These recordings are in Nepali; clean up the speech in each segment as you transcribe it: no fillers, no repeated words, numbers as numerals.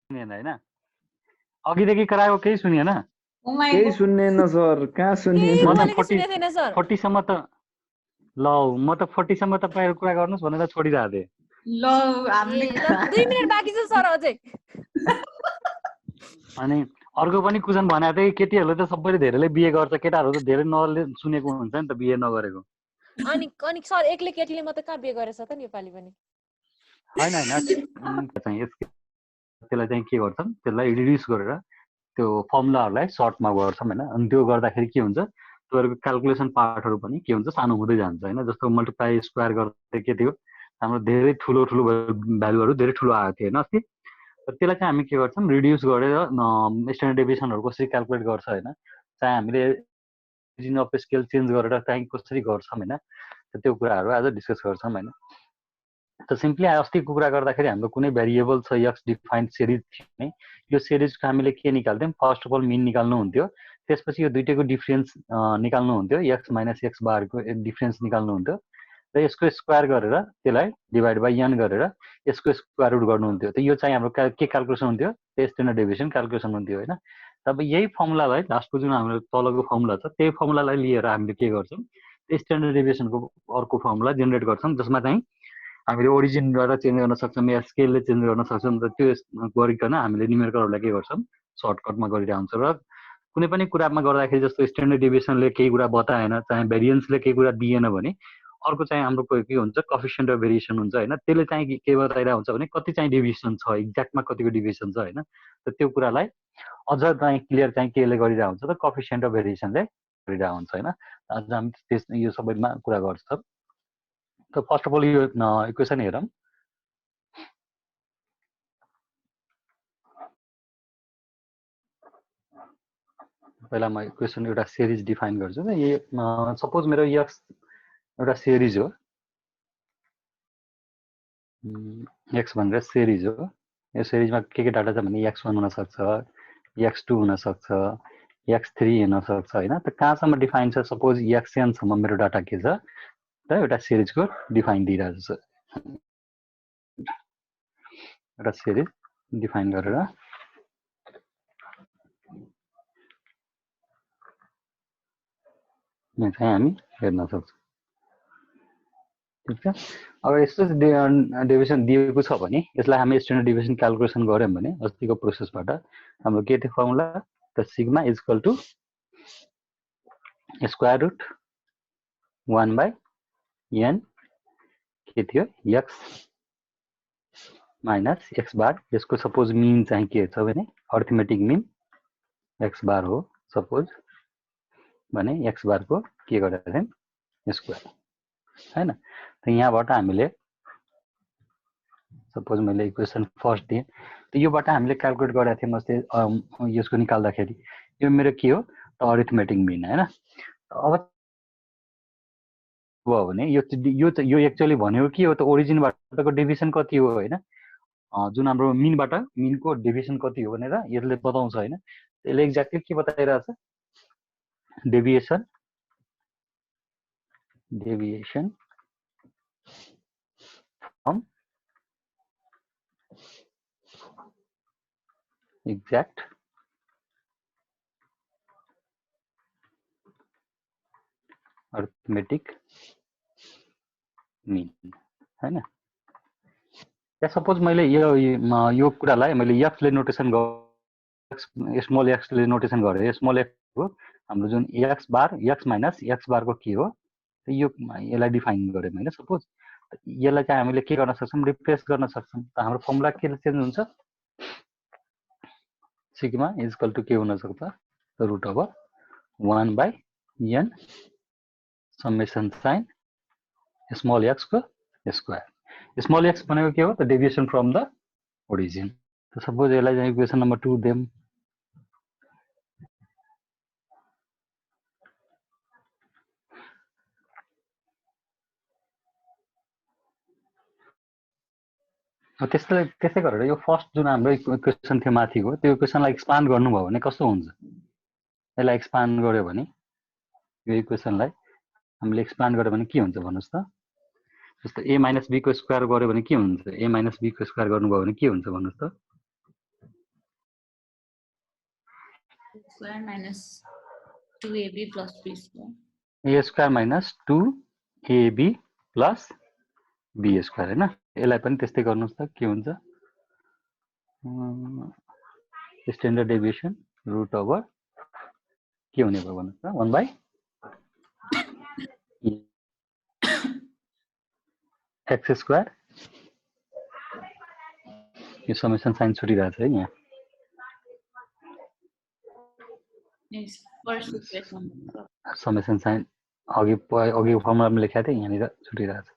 सुनेन हैन अघिदेखि कराएको केही सुनेन केही सुन्नेन सर कहाँ सुन्नेन म त 40 सम्म त ल म त 40 सम्म तपाईहरु कुरा गर्नुस् भनेर छोडिरा थिए ल हामीले 2 मिनेट बाँकी छ सर अझै अनि अर्को पनि कुजन भने चाहिँ केटीहरुले त सबैले धेरैले बिहे गर्छ केटाहरु त धेरै नले सुनेको हुन्छ नि त बिहे नगरेको अनि सर एकले केटीले मात्र कहाँ बिहे गरेछ त नेपाली पनि हैन चाहिँ त्यसलाई चाहिँ के गर्छन् त्यसलाई रिड्युस गरेर त्यो फर्मुलाहरुलाई सर्टमा गर्छौं हैन अनि त्यो गर्दाखेरि के हुन्छ त्यसको क्याल्कुलेसन पार्टहरु पनि के हुन्छ सानो हुँदै जान्छ हैन जस्तो मल्टिप्लाई स्क्वायर गर्दै के थियो हाम्रो धेरै ठुलो ठुलो भ्यालुहरु धेरै ठुलो आएको थियो हैन अस्ति त्यसलाई चाहिँ हामी के गर्छौं रिड्युस गरेर स्ट्यान्डर्ड डेभिएसनहरु कसरी क्याल्कुलेट गर्छ हैन चाहिँ हामीले ओरिजिन अफ स्केल चेन्ज गरेर चाहिँ कसरी गर्छौं हैन त्यो कुराहरु आज डिस्कस गर्छौं हैन त सिम्पली अस्तिको कुरा गर्दाखेरि हाम्रो कुनै भेरिएबल छ एक्स डिफाइन्ड सिरिज थियो यो सिरिजको हामीले के निकाल्थ्यौं फर्स्ट अफ अल मिन निकाल्नु हुन्थ्यो त्यसपछि यो दुईटैको डिफरेन्स निकाल्नु हुन्थ्यो एक्स माइनस एक्स बारको डिफरेन्स निकाल्नु हुन्थ्यो र यसको स्क्वायर गरेर त्यसलाई डिभाइड बाइ n गरेर यसको स्क्वायर रुट गर्नु हुन्थ्यो त यो चाहिँ हाम्रो के क्याल्कुलेसन हुन्थ्यो स्ट्यान्डर्ड डेभिएसन क्याल्कुलेसन हुन्थ्यो हैन तब यही फर्मुलालाई लास्टको जुन हाम्रो तलको फर्मुला छ त्यही फर्मुलालाई लिएर हामीले के गर्छौं स्ट्यान्डर्ड डेभिएसनको अर्को फर्मुला जेनेरेट गर्छौं जसमा चाहिँ हामीले ओरिजिनबाट चेन्ज गर्न सक्छौं या स्केलले चेन्ज गर्न सक्छौं र त्यो गरिकन हामीले न्युमेरिकलहरुलाई के गर्छौं सर्टकटमा गरिरहेको हुन्छ र कुनै पनि कुरामा गर्दाखेरि जस्तो स्ट्यान्डर्ड डेभिएसनले केही कुरा बताएन चाहे भेरिएन्सले केही कुरा दिएन भने अर्को चाहिँ हाम्रो के हुन्छ कोएफिसिएन्ट अफ भेरिएसन हुन्छ हैन त्यसले चाहिँ के बताइरा हुन्छ भने कति चाहिँ डेभिएसन छ एक्ज्याक्टमा कतिको डेभिएसन छ हैन त त्यो कुरालाई अझ चाहिँ क्लियर चाहिँ केले गरिरा हुन्छ त कोएफिसिएन्ट अफ भेरिएसनले गरिरा हुन्छ हैन अझ हामी यो सबैमा कुरा गर्छौं त फर्स्ट अफ अल यो इक्वेसन हेरौं पहिला म इक्वेसन एउटा सिरिज डिफाइन गर्छु त यो सपोज मेरो एक्स एउटा सिरिज हो एक्स भनेर सिरिज हो यो सिरिजमा के डाटा छ भने x1 हुन सक्छ x2 हुन सक्छ x3 हुन सक्छ हैन त कहाँसम्म डिफाइन छ सपोज xn सम्म मेरो डाटा के छ त एउटा सिरिजको डिफाइन दिइरहेको छ एउटा सिरिज डिफाइन गरेर यहाँ चाहिँ हामी हेर्न सक्छौं ठीक छ अब यस्तो डेभिएसन दिएको छ भने यसलाई हामी स्ट्यान्डर्ड डेभिएसन क्याल्कुलेसन गर्यौं भने अस्तिको प्रोसेसबाट हाम्रो के थियो फर्मुला त sigma is equal to square root 1 by n के थियो x माइनस x बार यसको सपोज मिन चाहिँ के छ भने अरिथमेटिक मिन x बार हो सपोज भने x बार को के गरेर चाहिँ स्क्वायर हैन त यहाँबाट हामीले सपोज मैले इक्वेसन फर्स्ट दिए त योबाट हामीले क्याल्कुलेट गरेका थियौं अस्ति यसको निकाल्दाखेरि यो मेरो के हो त अरिथमेटिक मिन हैन अब हो भने यो एक्चुअली भनेको के हो त ओरिजिनबाटको डेभिएसन कति हो हैन जुन हाम्रो मिनबाट मिनको डेभिएसन कति हो भनेर यसले बताउँछ हैन यसले एक्ज्याक्टली के बताइरहेछ deviation from exact arithmetic mean हैन या सपोज मैले यो कुरालाई मैले x ले नोटेसन स्मल x ले नोटेसन गरे स्मल x हो हाम्रो जुन x bar x minus x bar को के हो यो यसलाई डिफाइन गर्यौं हैन सपोज यसलाई चाहिँ हामीले के गर्न सक्छौं रिप्लेस गर्न सक्छौं त हाम्रो फर्मुला के चेन्ज हुन्छ सिग्मा इज इक्वल टु के हुन सक्छ root over 1 by n summation sign small x को स्क्वायर स्मल x भनेको के हो त डेभिएसन फ्रम द ओरिजिन त सपोज यसलाई चाहिँ इक्वेसन नम्बर 2 देम त्यसै गरेर यो फर्स्ट जुन हाम्रो इक्वेसन थियो माथिको त्यो इक्वेसनलाई एक्सपान्ड गर्नुभयो भने कस्तो हुन्छ यसलाई एक्सपान्ड गर्यो भने यो इक्वेसनलाई हामीले एक्सपान्ड गर्यो भने के हुन्छ भन्नुस् त जस्तो a - b को स्क्वायर गर्यो भने के हुन्छ a - b को स्क्वायर गर्नुभयो भने के हुन्छ भन्नुस् त square minus 2ab plus b square. a square minus 2ab plus b square हैन यसलाई पनि त्यस्तै गर्नुस् त के हुन्छ स्ट्यान्डर्ड डेभिएसन रुट ओभर के हुने भयो भन्नुस् त 1 by x स्क्वायर यो समेसन साइन छुटिरहेछ है यहाँ Yes, first equation. Summation sign अघिको फर्मुलामा लेखेको थिएँ यहाँनिर छुटिरहेछ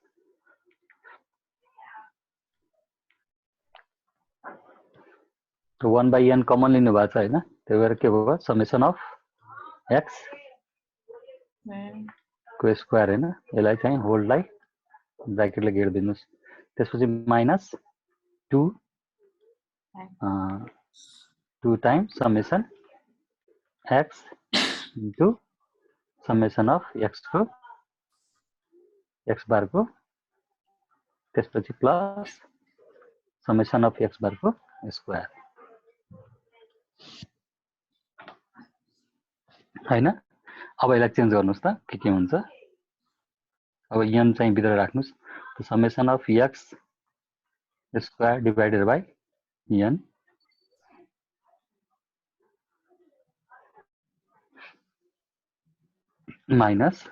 तो 1 by n कमन लिनु भएको छ हैन त्यही भएर के भयो समेसन अफ x को स्क्वायर हैन यसलाई चाहिँ होल्डलाई ब्र्याकेटले घेर दिनुस् त्यसपछि minus 2 2 times summation x into summation of x को x बार को त्यसपछि plus summation of x bar को स्क्वायर हैन अब यसलाई चेन्ज गर्नुस् त के हुन्छ अब n चाहिँ भित्र राख्नुस् त summation of x square divided by n minus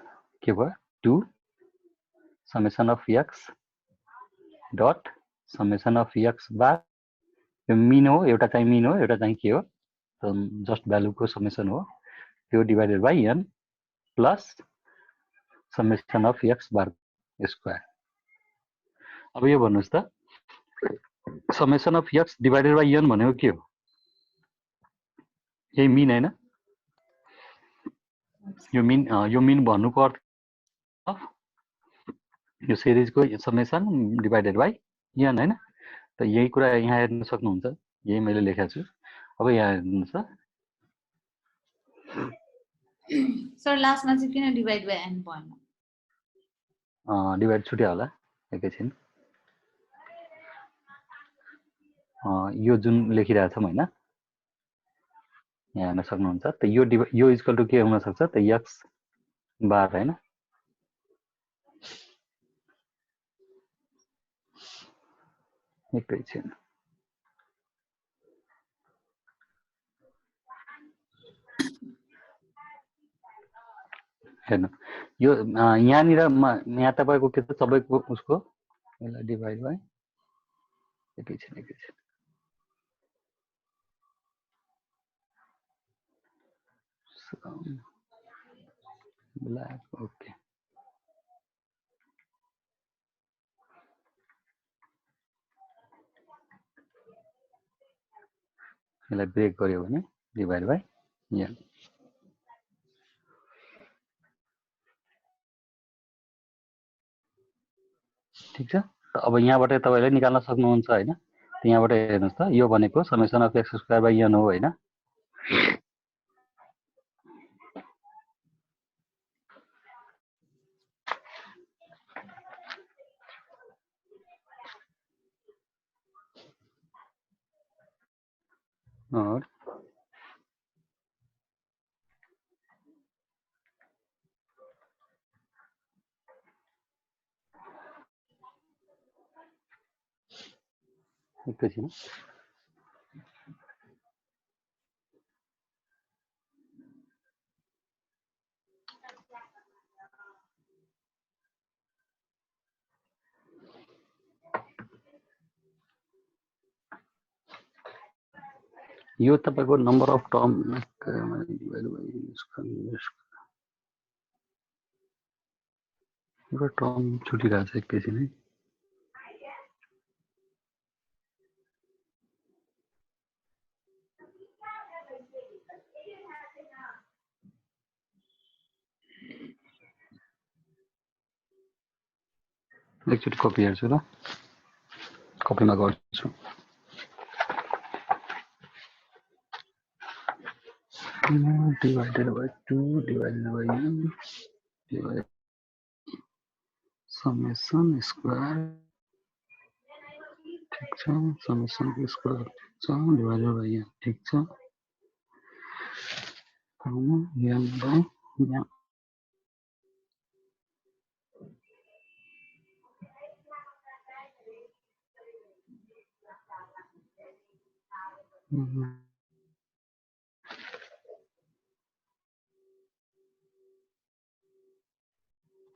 के भयो 2 summation of x dot summation of x bar यो मिन हो एउटा चाहिँ मिन हो एउटा चाहिँ के हो जस्ट भ्यालुको समेसन हो त्यो divided by n plus summation of x bar square अब यो भन्नुस् त समेसन अफ x डिवाइडेड बाइ n भनेको के हो यही मिन हैन यो मिन भन्नुको अर्थ अफ यो सिरिजको समेसन डिवाइडेड बाइ n हैन त यही कुरा यहाँ हेर्न सक्नुहुन्छ यही मैले लेखेको छु अब यहाँ हेर्नुस् त सर लास्टमा चाहिँ किन डिवाइड बाइ n भएन डिवाइड छुट्यो होला एकैछिन यो जुन लेखिरहेको छौँ हैन यहाँ हेर्न सक्नुहुन्छ त यो इक्वल टु के हुन सक्छ त x बार हैन एकैछिन हेर्नु यो यहाँनिर यहाँ तपाईको के छ सबैको उसको यसलाई डिवाइड बाइ एकैछिन ब्ल्याक ओके यसलाई ब्रेक गर्यो भने डिवाइड बाइ n ठीक छ अब यहाँबाट तपाईले निकाल्न सक्नुहुन्छ हैन त यहाँबाट हेर्नुस् त यो भनेको summation of x square by n हो हैन और एकैछिन यो तपाईको नम्बर अफ टर्म एउटा टर्म छुटिरहेछ एकैछिन है एकचोटि कपी हेर्छु ल कपीमा गर्छु divided by 2 divided by n divided summation square ठीक छ summation को स्क्वायर छ divided by n ठीक छ n by n.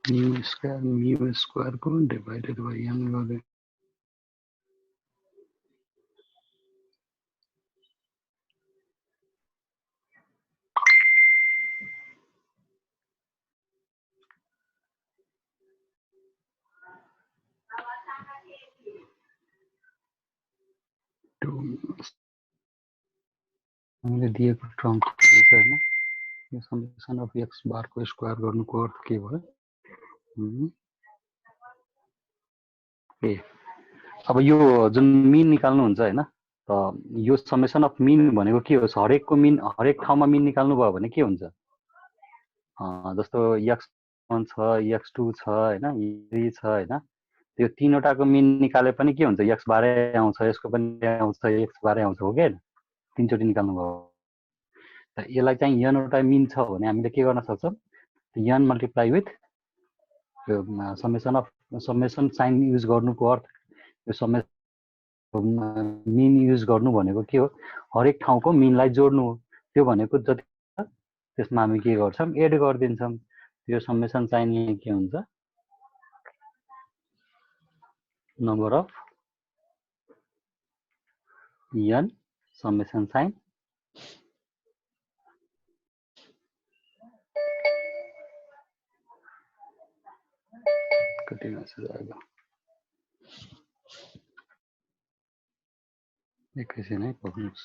mu square को divided by n गरे 2 हामीले दिएको टर्म छैन यो समेसन अफ x बार को स्क्वायर गर्नुको अर्थ के भयो ए अब यो जुन मिन निकाल्नु हुन्छ हैन त यो समेसन अफ मिन भनेको के हो हरेकको मिन हरेक ठाउँमा मिन निकाल्नु भयो भने के हुन्छ जस्तो x1 छ x2 छ हैन y3 छ हैन त्यो तीनवटाको मिन निकाले पनि के हुन्छ x बारै आउँछ यसको पनि आउँछ x बारै आउँछ हो के तीन चोटी निकाल्नु भयो त यसलाई चाहिँ n वटा मिन छ भने हामीले के गर्न सक्छौं n मल्टिप्लाई विथ यो समेसन साइन युज गर्नुको अर्थ यो मिन युज गर्नु भनेको के हो हरेक ठाउँको मिनलाई जोड्नु हो त्यो भनेको जति त्यसमा हामी के गर्छौं एड गर्दिन्छौं यो समेसन साइन के हुन्छ number of n summation sign कति मैसेज आएगा एकैछिन है पक्नुहोस्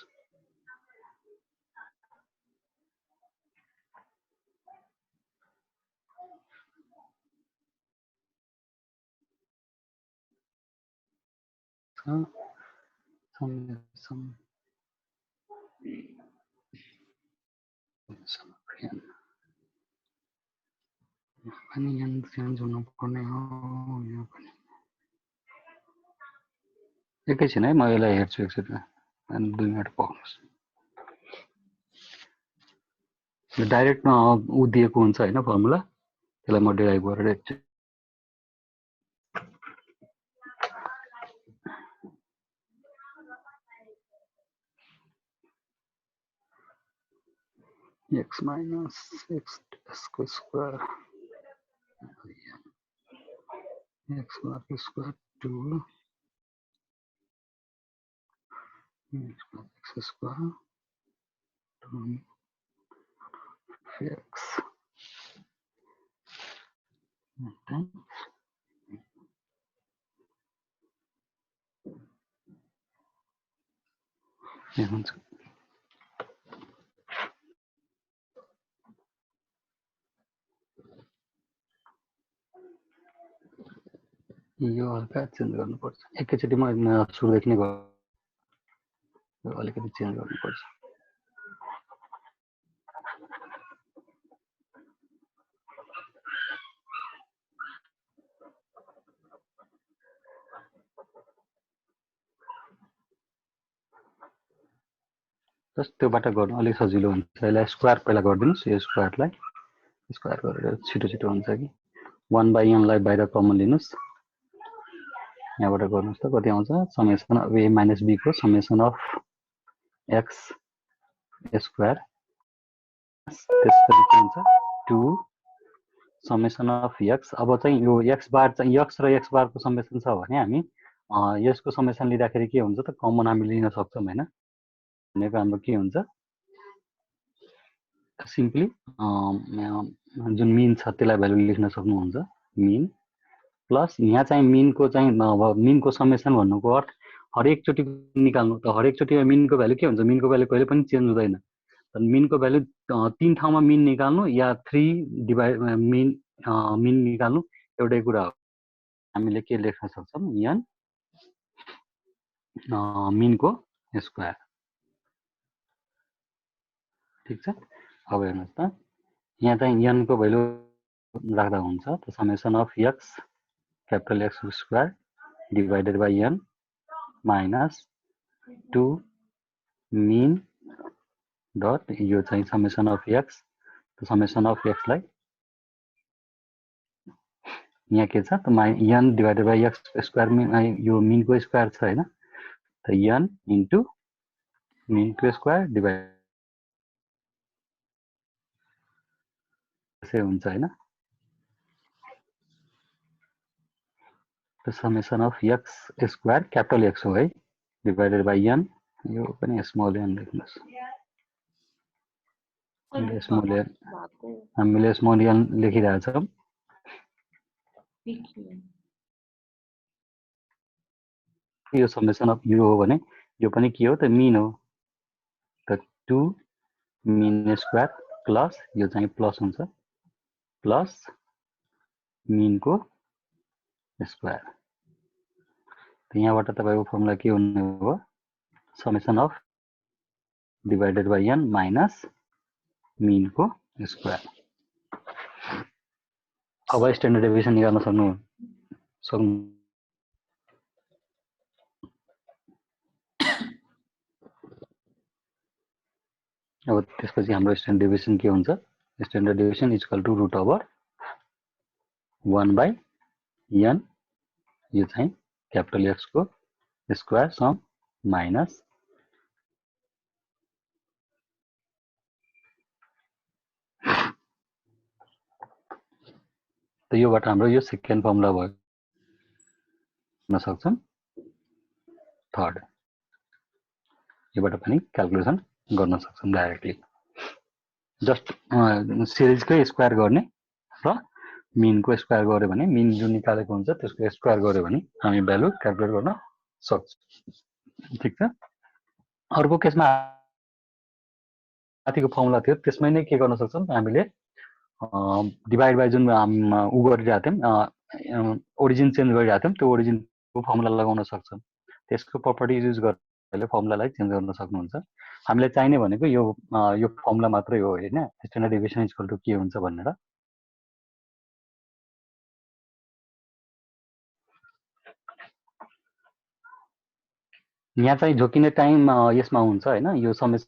अनि यहाँ जोड्नु पर्ने हो यो पनि एकैछिन है म यसलाई हेर्छु एकछिन अनि 2 मिनेट पक्नुहोस् डाइरेक्ट उ दिएको हुन्छ हैन फर्मुला त्यसलाई म डिराइभ गरेर एकछिन x minus x को स्क्वायर x बार को स्क्वायर 2 x स्क्वायर 2x यहाँ हुन्छ यो हल्का चेन्ज गर्नुपर्छ एकैचोटी म सुरुदेखि नै अलिकति चेन्ज गर्नुपर्छ जस्ट त्योबाट गर्नु अलि सजिलो हुन्छ यसलाई स्क्वायर पहिला गरिदिनुस् यो स्क्वायरलाई स्क्वायर गरेर छिटो छिटो हुन्छ कि 1 बाइ n लाई बाहिर कमन लिनुस् यहाँबाट गर्नुस् त कति आउँछ summation of a minus b को समेसन अफ x स्क्वायर त्यसपछि के हुन्छ 2 समेसन अफ x अब चाहिँ यो x बार चाहिँ x र x बार को समेसन छ भने हामी यसको समेसन लिँदाखेरि के हुन्छ त कमन हामी लिन सक्छौं हैन भनेको हाम्रो के हुन्छ सिम्पली जुन मिन छ त्यसलाई भ्यालु लेख्न सक्नुहुन्छ मिन प्लस यहाँ चाहिँ मिनको चाहिँ मिनको समेसन भन्नुको अर्थ हरेक चोटी निकाल्नु त हरेक चोटीमा मिनको भ्यालु के हुन्छ मिनको भ्यालु कहिले पनि चेन्ज हुँदैन त मिनको भ्यालु 3 ठाउँमा मिन निकाल्नु या 3 डिभाइड मिन निकाल्नु एउटै कुरा हो हामीले के लेख्न सक्छौं n मिनको स्क्वायर ठीक छ अब हेर्नुस् त यहाँ चाहिँ n को भ्यालु राख्दा हुन्छ त summation of x capital X square divided by n minus 2 mean dot यो चाहिँ summation of X, summation of एक्सलाई यहाँ के छ त n divided by X square, यो मिनको स्क्वायर छ हैन, त n इन्टु मिनको स्क्वायर डिभाइड त्यसै हुन्छ हैन। त summation of X square capital X हो है, डिभाइडेड बाई n, यो पनि स्मल n लेख्नुस्, हामीले स्मल n लेखिरहेछौँ। यो समेसन अफ यो हो भने यो पनि के हो त मिन हो, त 2 मिन स्क्वायर प्लस यो चाहिँ प्लस हुन्छ प्लस मिनको स्क्वायर, त यहाँबाट तपाईको फर्मुला के हुने हो, summation of divided by n minus मिनको स्क्वायर। अब स्ट्यान्डर्ड डेभिएसन निकाल्न सक्नु। अब त्यसपछि हाम्रो स्ट्यान्डर्ड डेभिएसन के हुन्छ, standard deviation is equal to root over 1 by n, यो चाहिँ क्यापिटल एक्स को स्क्वायर सम माइनस त योबाट हाम्रो यो सेकेन्ड फर्मुला भयो गर्न सक्छौं। थर्ड योबाट पनि क्याल्कुलेसन गर्न सक्छौं डाइरेक्टली, जस्ट सिरिजकै स्क्वायर गर्ने र मिनको स्क्वायर गर्यो भने मिन जुन निकालेको हुन्छ त्यसको स्क्वायर गर्यो भने हामी भ्यालु क्याल्कुलेट गर्न सक्छौं। ठीक छ। अर्को केसमा माथिको फर्मुला थियो त्यसमै नै के गर्न सक्छौं हामीले, डिभाइड बाई जुन उ गरिरहेको थियौं ओरिजिन चेन्ज गरिरहेको थियौं त्यो ओरिजिनको फर्मुला लगाउन सक्छौं, त्यसको प्रपर्टिज युज गरेर फर्मुलालाई चेन्ज गर्न सक्नुहुन्छ। हामीले चाहिने भनेको यो फर्मुला मात्रै हो हैन, standard deviation is equal to के हुन्छ भनेर। यहाँ चाहिँ झोकिने टाइम यसमा हुन्छ हैन, यो समेसन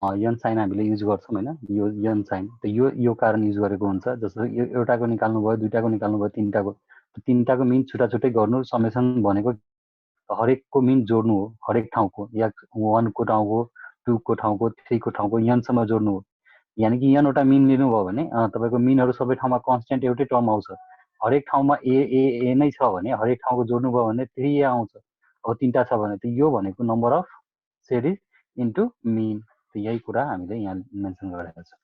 n साइन हामीले युज गर्छौं हैन, यो n साइन त यो कारण युज गरेको हुन्छ। जस्तो यो एउटाको निकाल्नु भयो, दुईटाको निकाल्नु भयो, तीनटाको मिन छुटा छुटै गर्नु, समेसन भनेको हरेकको मिन जोड्नु हो, हरेक ठाउँको, या 1 को ठाउँको, 2 को ठाउँको, 3 को ठाउँको n सम्म जोड्नु हो। यानि कि n वटा मिन लिनु भयो भने तपाईको मिनहरु सबै ठाउँमा कन्स्ट्यान्ट एउटै टर्म आउँछ। हरेक ठाउँमा a नै छ भने हरेक ठाउँको जोड्नु भयो भने 3a आउँछ। अब तीनटा छ भने त यो भनेको number of series into mean, त यही कुरा हामीले यहाँ मेन्सन गरेका छौं।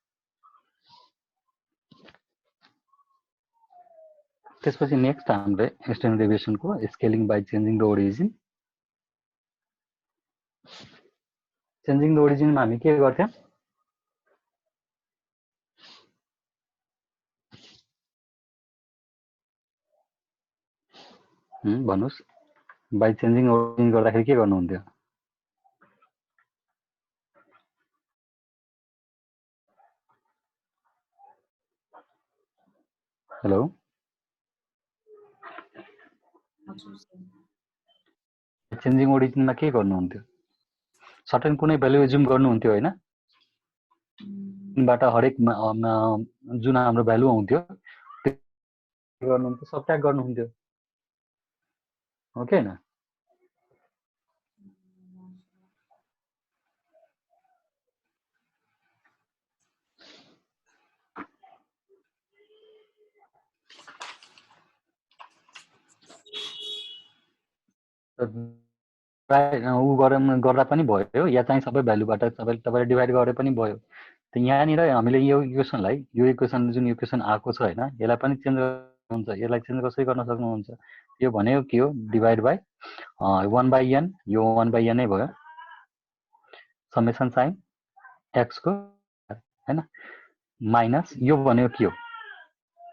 त्यसपछि नेक्स्ट हामीले स्ट्यान्डर्ड डेभिएसनको scaling by changing the origin. Changing the ओरिजिनमा हामी के गर्थ्यौं, भन्नुस्, बाइ चेन्जिङ ओरिजिन गर्दाखेरि के गर्नुहुन्थ्यो? हेलो, चेन्जिङ ओरिजिनमा के गर्नुहुन्थ्यो? सर्टेन कुनै भ्यालु एज्युम गर्नुहुन्थ्यो हैन, बाट हरेक जुन हाम्रो भ्यालु आउँथ्यो त्यो गर्नुहुन्थ्यो, सबट्र्याक्ट गर्नुहुन्थ्यो, हो कि हैन? उ गर्दा पनि भयो, या चाहिँ सबै भ्यालुबाट तपाईले डिभाइड गरे पनि भयो। त यहाँनिर हामीले यो इक्वेसन जुन इक्वेसन आएको छ हैन, यसलाई पनि चेन्ज हुन्छ। यसलाई चेन्ज कसरी गर्न सक्नुहुन्छ? यो भनेको के हो, डिभाइड बाइ 1 बाइ n, यो 1 बाइ n नै भयो, समेसन साइन x को हैन, माइनस यो भनेको के हो,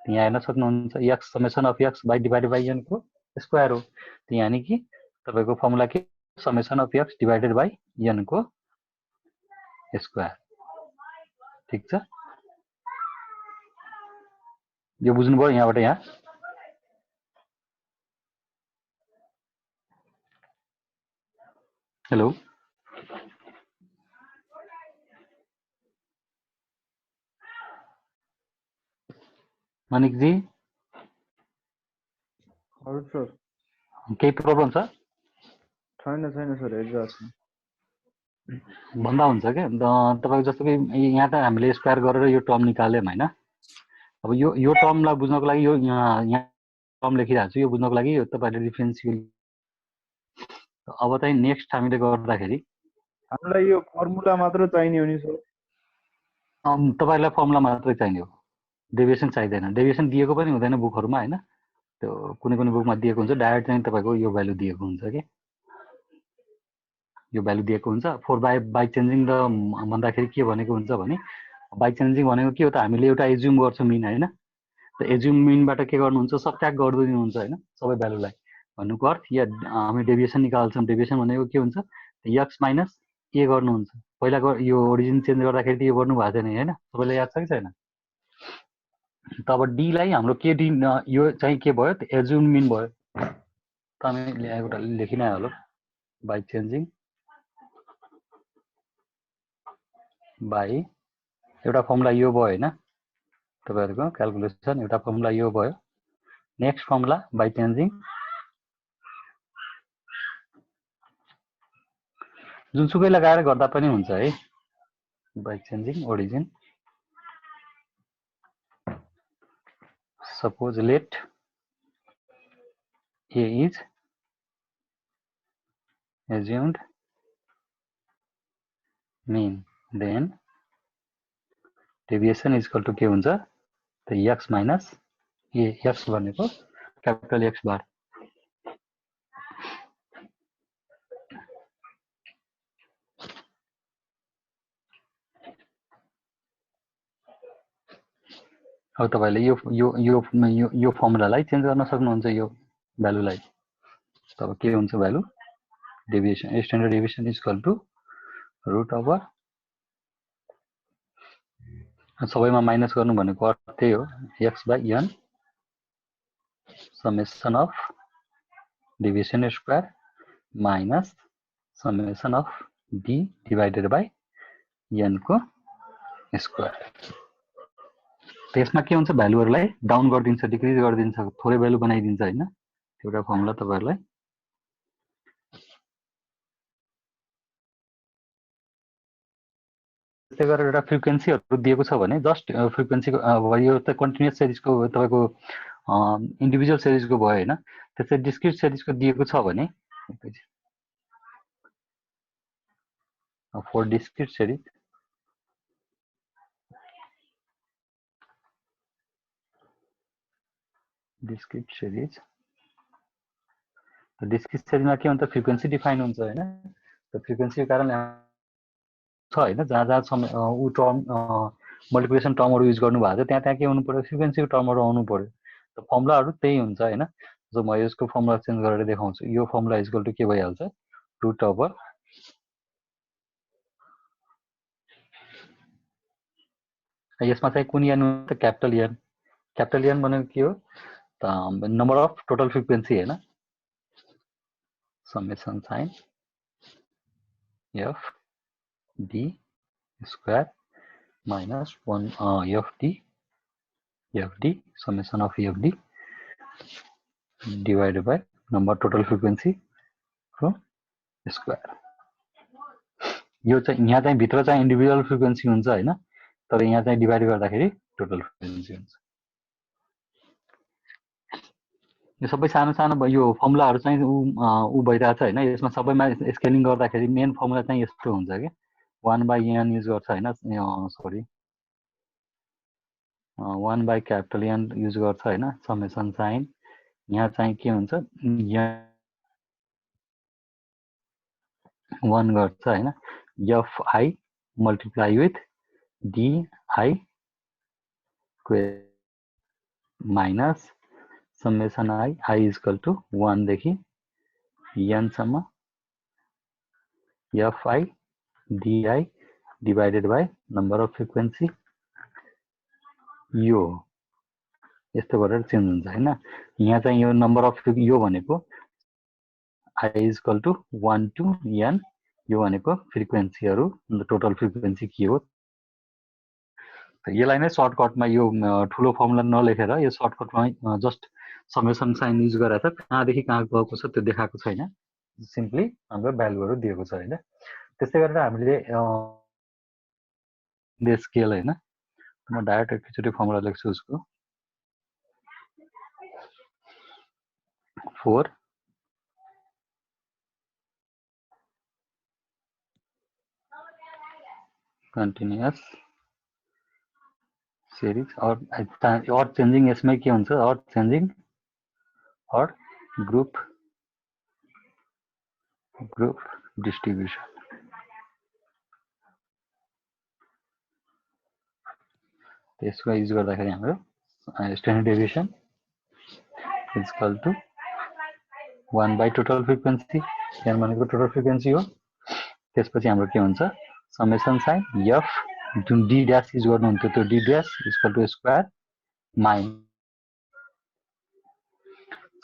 यहाँ हेर्न सक्नुहुन्छ x summation of x by divided by n को स्क्वायर हो। त यानी कि तपाईको फर्मुला के, summation of x divided by n को स्क्वायर। ठीक छ, यो बुझ्नुभयो यहाँबाट यहाँ? हेलो, मनिक जी हजुर सर केही प्रब्लम छ छैन सर हेरिरहेको भन्दा हुन्छ के तपाईको जस्तो कि यहाँ त हामीले स्क्वायर गरेर यो टर्म निकाल्यौं हैन अब यो टर्मलाई बुझ्नको लागि यो यहाँ टर्म लेखिरहेको छु यो बुझ्नको लागि यो तपाईले डिफरेन्सियल अब चाहिँ नेक्स्ट हामीले गर्दाखेरि हामीलाई यो फर्मुला मात्र चाहिने हो नि सर तपाईलाई फर्मुला मात्रै चाहिने हो डेभिएसन चाहिँदैन डेभिएसन दिएको पनि हुँदैन बुकहरुमा हैन त्यो कुनै कुनै बुकमा दिएको हुन्छ डाइरेक्ट चाहिँ तपाईको यो भ्यालु दिएको हुन्छ के यो भ्यालु दिएको हुन्छ 4 बाई चेन्जिङ द भन्दाखेरि के भनेको हुन्छ भने बाई चेन्जिङ भनेको के हो त हामीले एउटा एज्युम गर्छौं मिन हैन त एज्युम मिनबाट के गर्नुहुन्छ सबट्र्याक्ट गर्दै दिनुहुन्छ हैन सबै भ्यालुलाई भन्नुको अर्थ या हामी डेभिएसन निकाल्छौं डेभिएसन भनेको के हुन्छ x माइनस a गर्नुहुन्छ पहिला यो ओरिजिन चेन्ज गर्दाखेरि त यो गर्नु भएको थिएन हैन सबैलाई याद छ कि छैन तब d लाई हाम्रो के डी यो चाहिँ के भयो त एज्युम मिन भयो त हामी एउटा लेखिनै हालौ बाई चेन्जिङ बाई एउटा फर्मुला यो भयो हैन तपाईहरुको क्याल्कुलेसन एउटा फर्मुला यो भयो नेक्स्ट फर्मुला बाई चेन्जिङ जुनसुकै लगाएर गर्दा पनि हुन्छ है by changing origin suppose let a is assumed mean then deviation is equal to के हुन्छ त x minus a x भनेको क्यापिटल x बार अब तपाईले यो यो यो यो फर्मुलालाई चेन्ज गर्न सक्नुहुन्छ यो भ्यालुलाई तब के हुन्छ value deviation standard deviation is equal to root over सबैमा माइनस गर्नु भनेको अर्थ त्यही हो x बाइ n summation of deviation square minus summation of d divided by n को स्क्वायर त्यसमा के हुन्छ भ्यालुहरुलाई डाउन गर्दिन्छ डिक्रिज गर्दिन्छ थोरै भ्यालु बनाइदिन्छ हैन एउटा फर्मुला तपाईहरुलाई त्यसले गरेर एउटा फ्रिक्वेन्सीहरु दिएको छ भने जस्ट फ्रिक्वेन्सीको यो त कन्टिन्युअस सिरिजको तपाईको इन्डिभिजुअल सिरिजको भयो हैन त्यसै डिस्क्रिट सिरिजको दिएको छ भने for discrete series discrete series discrete सिरिजमा के हुन्छ फ्रिक्वेन्सी डिफाइन हुन्छ हैन त फ्रिक्वेन्सीको कारणले छ हैन जहाँ जहाँ उ टर्म मल्टिप्लिकेसन टर्महरु युज गर्नु भएको छ त्यहाँ त्यहाँ के हुनु पर्यो फ्रिक्वेन्सीको टर्महरु आउनु पर्यो त फर्मुलाहरु त्यही हुन्छ हैन जो म यसको फर्मुला चेन्ज गरेर देखाउँछु यो फर्मुला इक्वल टु के भइहाल्छ रुट ओभर यसमा चाहिँ कुन n त क्यापिटल n भनेको के हो त नम्बर अफ टोटल फ्रिक्वेन्सी हैन summation sign f d square minus 1 fd summation of fd divided by number total frequency को स्क्वायर यो चाहिँ यहाँ चाहिँ भित्र चाहिँ इन्डिभिजुअल फ्रिक्वेन्सी हुन्छ हैन तर यहाँ चाहिँ डिभाइड गर्दाखेरि टोटल फ्रिक्वेन्सी हुन्छ यो सबै सानो सानो यो फर्मुलाहरु चाहिँ उ भइरहेछ हैन यसमा सबैमा स्केलिङ गर्दाखेरि मेन फर्मुला चाहिँ यस्तो हुन्छ के 1 by n युज गर्छ हैन sorry 1 by capital N use गर्छ हैन समेसन साइन यहाँ चाहिँ के हुन्छ यहाँ 1 गर्छ हैन fi multiply with di minus summation i is equal to 1 देखि n सम्म fi di divided by number of frequency यो यस्तो गरेर चेन्ज हुन्छ हैन यहाँ चाहिँ यो नम्बर अफ यो भनेको i is equal to 1 to n यो भनेको फ्रिक्वेन्सीहरु टोटल फ्रिक्वेन्सी के हो यसलाई नै सर्टकटमा यो ठुलो फर्मुला नलेखेर यो सर्टकटमा जस्ट समेसन साइन युज गरेर छ कहाँदेखि कहाँ गएको छ त्यो देखाएको छैन सिम्पली हाम्रो भ्यालुहरू दिएको छ हैन त्यसै गरेर हामीले दे स्केल हैन म डाइरेक्ट एकचोटि फर्मुला लेख्छु उसको 4 continuous series or changing यसमै के हुन्छ or changing or group distribution त्यसको युज गर्दाखेरि हाम्रो standard deviation is equal to 1 by total frequency यहाँ भनेको टोटल फ्रिक्वेन्सी हो त्यसपछि हाम्रो के हुन्छ समेसन साइन f जुन d ड्याश युज गर्नुहुन्थ्यो त्यो d dash is equal to square minus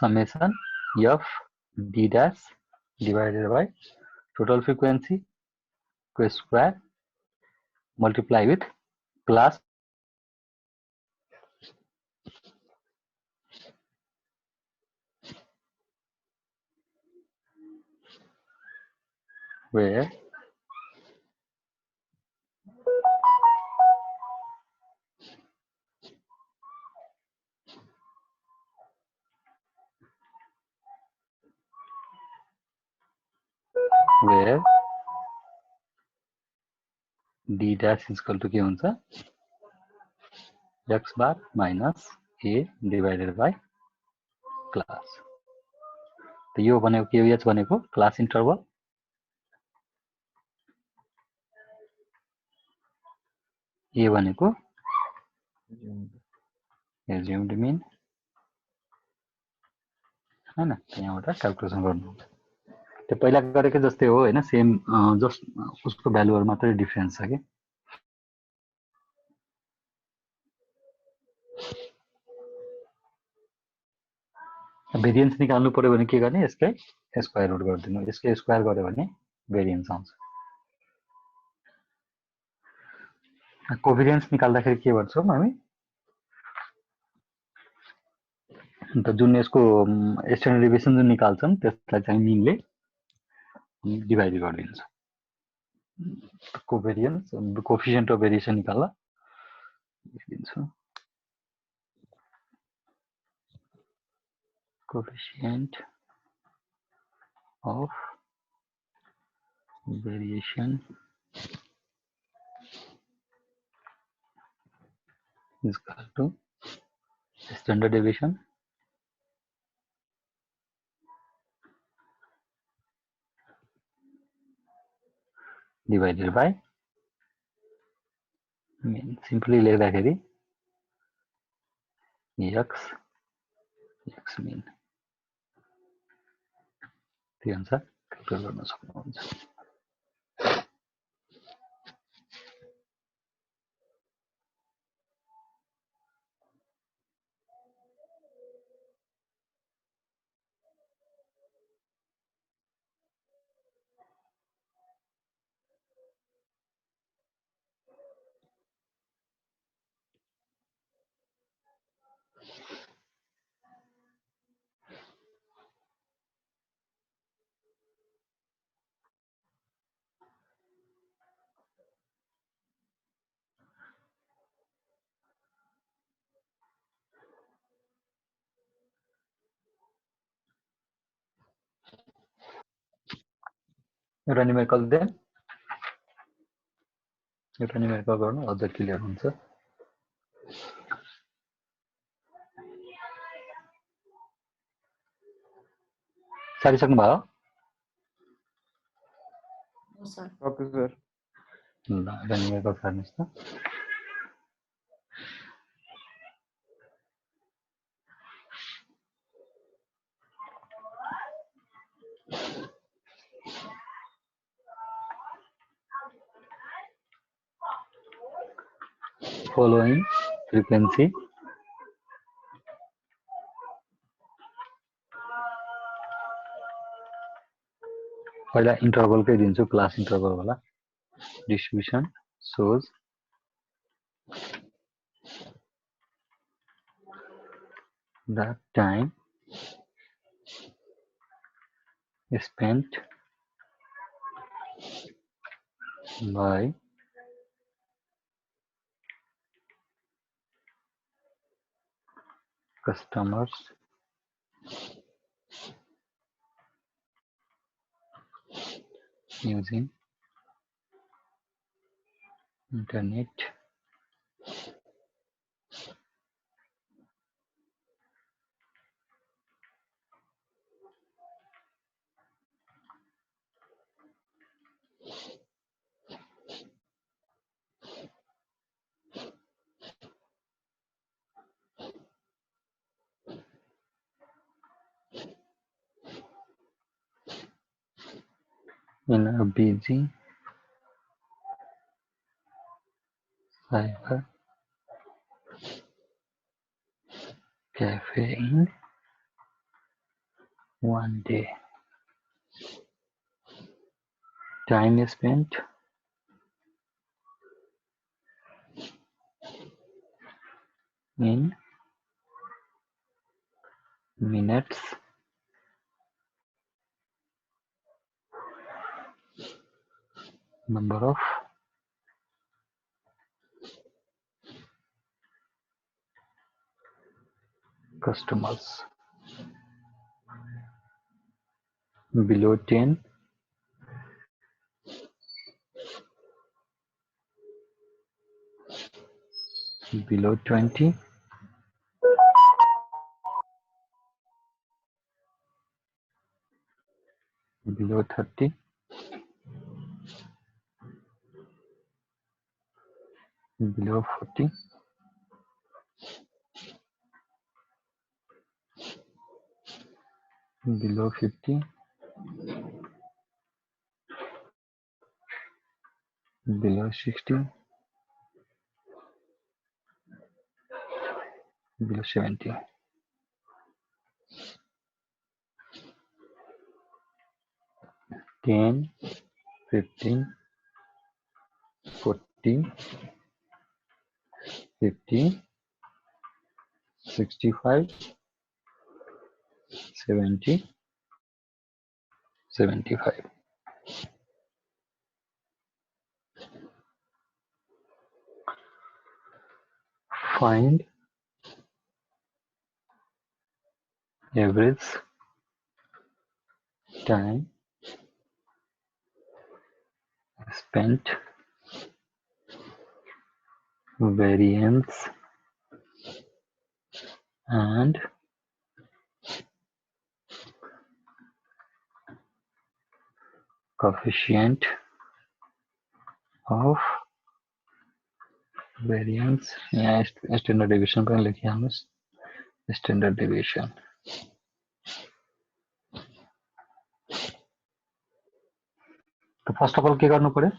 summation f d dash divided by total frequency को square multiply with class where d dash is equal to के हुन्छ x bar minus a divided by class त यो भनेको के h भनेको क्लास इन्टरभल a भनेको assumed mean हैन यहाँबाट क्याल्कुलेसन गर्नु त्यो पहिला गरेको जस्तै हो हैन सेम जस्ट उसको भ्यालुहरु मात्रै डिफरेन्स छ के भेरिएन्स निकाल्नु पर्यो भने के गर्ने यसकै स्क्वायर रुट गर्दिनु यसकै स्क्वायर गर्यो भने भेरिएन्स आउँछ कोभिरियन्स निकाल्दाखेरि के गर्छौं हामी अन्त जुन यसको स्ट्यान्डर्ड डेभिएसन जुन निकाल्छौं त्यसलाई चाहिँ मिनले डिभाइड गरिदिन्छ कोभिरियन्स कोएफिसिएन्ट अफ भेरिएसन निकाल्दा दिन्छ coefficient of variation is equal to standard deviation divided by mean simply लेख्दाखेरि x mean त्यो अनुसार क्याल्कुलेट गर्न सक्नुहुन्छ एउटा न्युमेरिकल देन एउटा न्युमेरिकल गर्नु अझ क्लियर हुन्छ सारिसक्नु भयो सर ओके सर ल एउटा न्युमेरिकल सार्नुस् त following frequency पहिला इन्टरभलकै दिन्छु क्लास इन्टरभल होला distribution shows the time spent by customers using internet in a busy cyber cafe in one day. Time spent in minutes, number of customers below 10, below 20, below 30, below 40, below 50, below 60, below 70. 10, 15, 40, 50, 65, 70, 75. Find average time spent, variance and coefficient of variance. यहाँ standard deviation पनि लेखिहाल्नुस्. Standard deviation. त फर्स्ट अफ अल के गर्नु पर्यो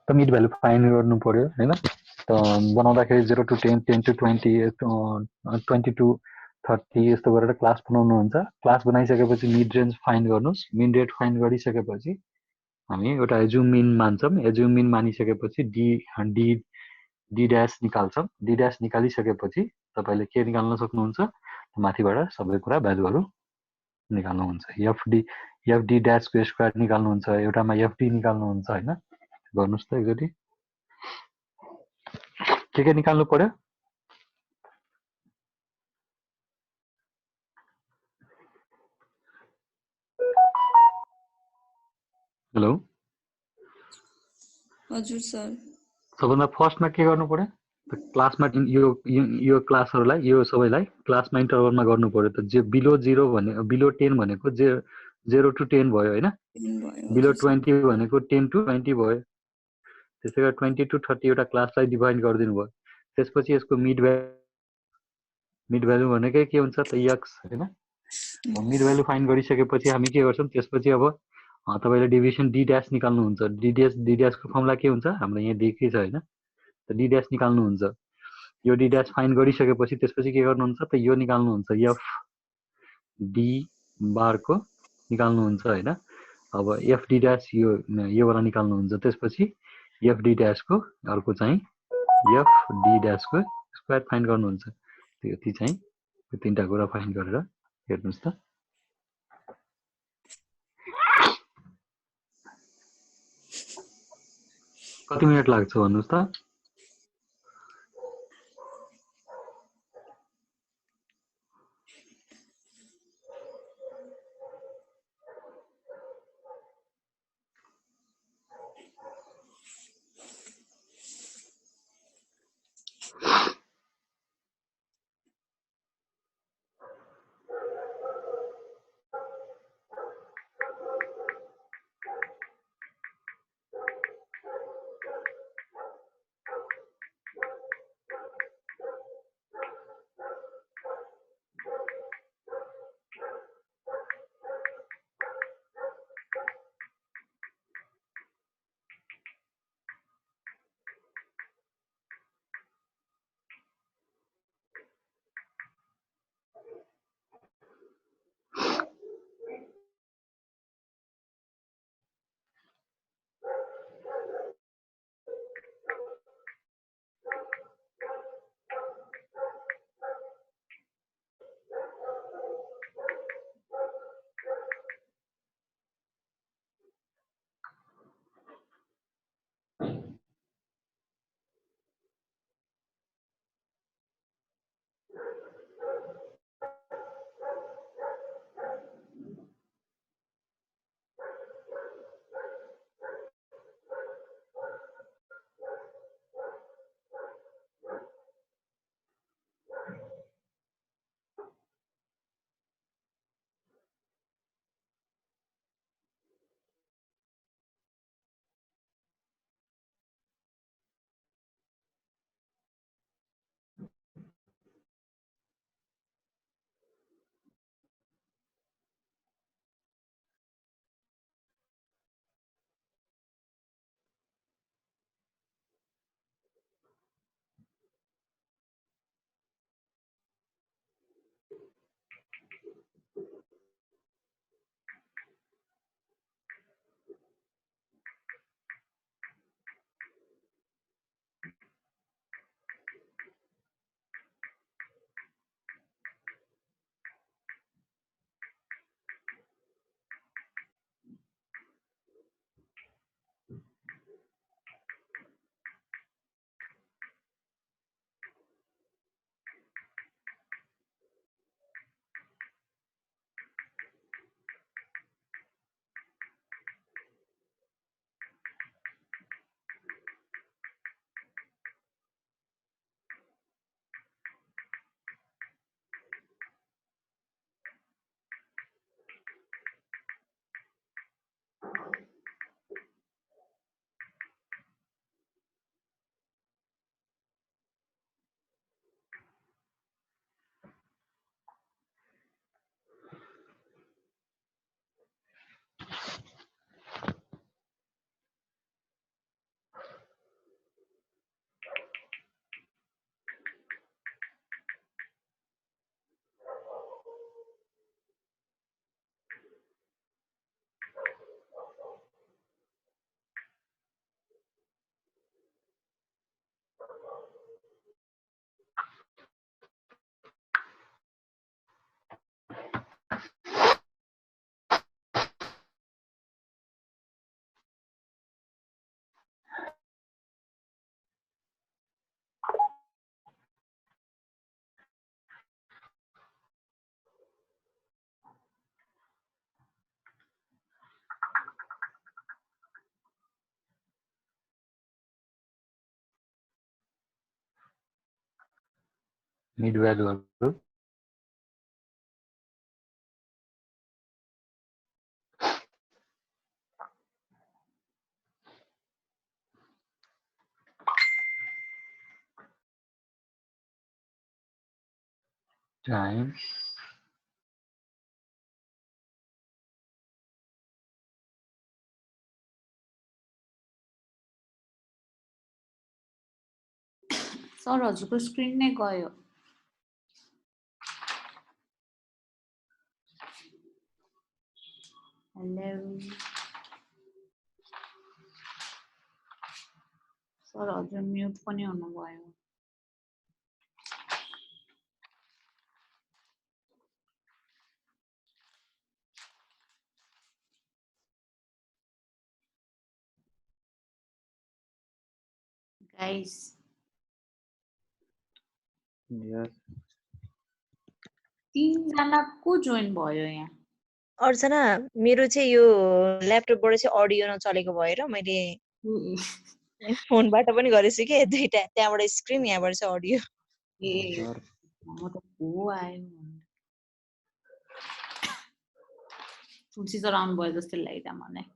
त मिड भ्यालु फाइन्ड गर्नु पर्यो हैन त बनाउँदाखेरि 0 to 10 10 to 20 20 to 30 यस्तो गरेर क्लास बनाउनु हुन्छ क्लास बनाइसकेपछि मिड रेन्ज फाइन्ड गर्नुस् मिन रेट फाइन्ड गरिसकेपछि हामी एउटा एज्युम मिन मान्छौं एज्युम मिन मानिसकेपछि डी डी डी ड्याश निकाल्छौं डी ड्याश निकालिसकेपछि तपाईले के निकाल्न सक्नुहुन्छ माथिबाट सबै कुरा भ्यालुहरु निकाल्नुहुन्छ एफडी ड्याश को स्क्वायर निकाल्नुहुन्छ एउटामा एफडी निकाल्नुहुन्छ हैन गर्नुस् त एकचोटी के निकाल्नु पर्यो हेलो हजुर सर सबभन्दा फर्स्टमा के गर्नु पर्यो त क्लासमा यो क्लासहरुलाई यो सबैलाई क्लासमा इन्टरभलमा गर्नु पर्यो त जे बिलो 0 भने बिलो 10 भनेको 0 to 10 भयो हैन बिलो 20 भनेको 10 to 20 भयो त्यसैगरी 20 to 30 एउटा क्लासलाई डिफाइन गरिदिनु भयो त्यसपछि यसको मिड भ्यालु भनेकै के हुन्छ त x हैन मिड भ्यालु फाइन्ड गरिसकेपछि हामी के गर्छौं त्यसपछि अब तपाईले डेभिएसन डी ड्याश निकाल्नु हुन्छ डी ड्याश को फर्मुला के हुन्छ हाम्रो यहाँ दिएकै छ हैन त डी ड्याश निकाल्नु हुन्छ यो डी ड्याश फाइन्ड गरिसकेपछि त्यसपछि के गर्नुहुन्छ त यो निकाल्नु हुन्छ एफ डी बार को निकाल्नु हुन्छ हैन अब एफ डी ड्याश यो वाला निकाल्नु हुन्छ त्यसपछि एफ डी ड्याश को अर्को चाहिँ एफ डी ड्याश को स्क्वायर फाइन्ड गर्नुहुन्छ त्यो चाहिँ यो तीनटा कुरा फाइन्ड गरेर हेर्नुस् त कति मिनेट लाग्छ भन्नुस् त मिड भ्यालुहरु टाइम सर हजुरको स्क्रिन नै गयो हेलो सर हजुर म्युट पनि हुनुभयो गाइस यस 3 जना को जोइन भयो यहाँ अर्चना मेरो चाहिँ यो ल्यापटपबाट चाहिँ अडियो नचलेको भएर मैले फोनबाट पनि गरेछु के दुईटा त्यहाँबाट स्क्रिन यहाँबाट चाहिँ अडियो ए सर म त को आयो तुलसी सर आउनु भयो जस्तो लागिरहेको मलाई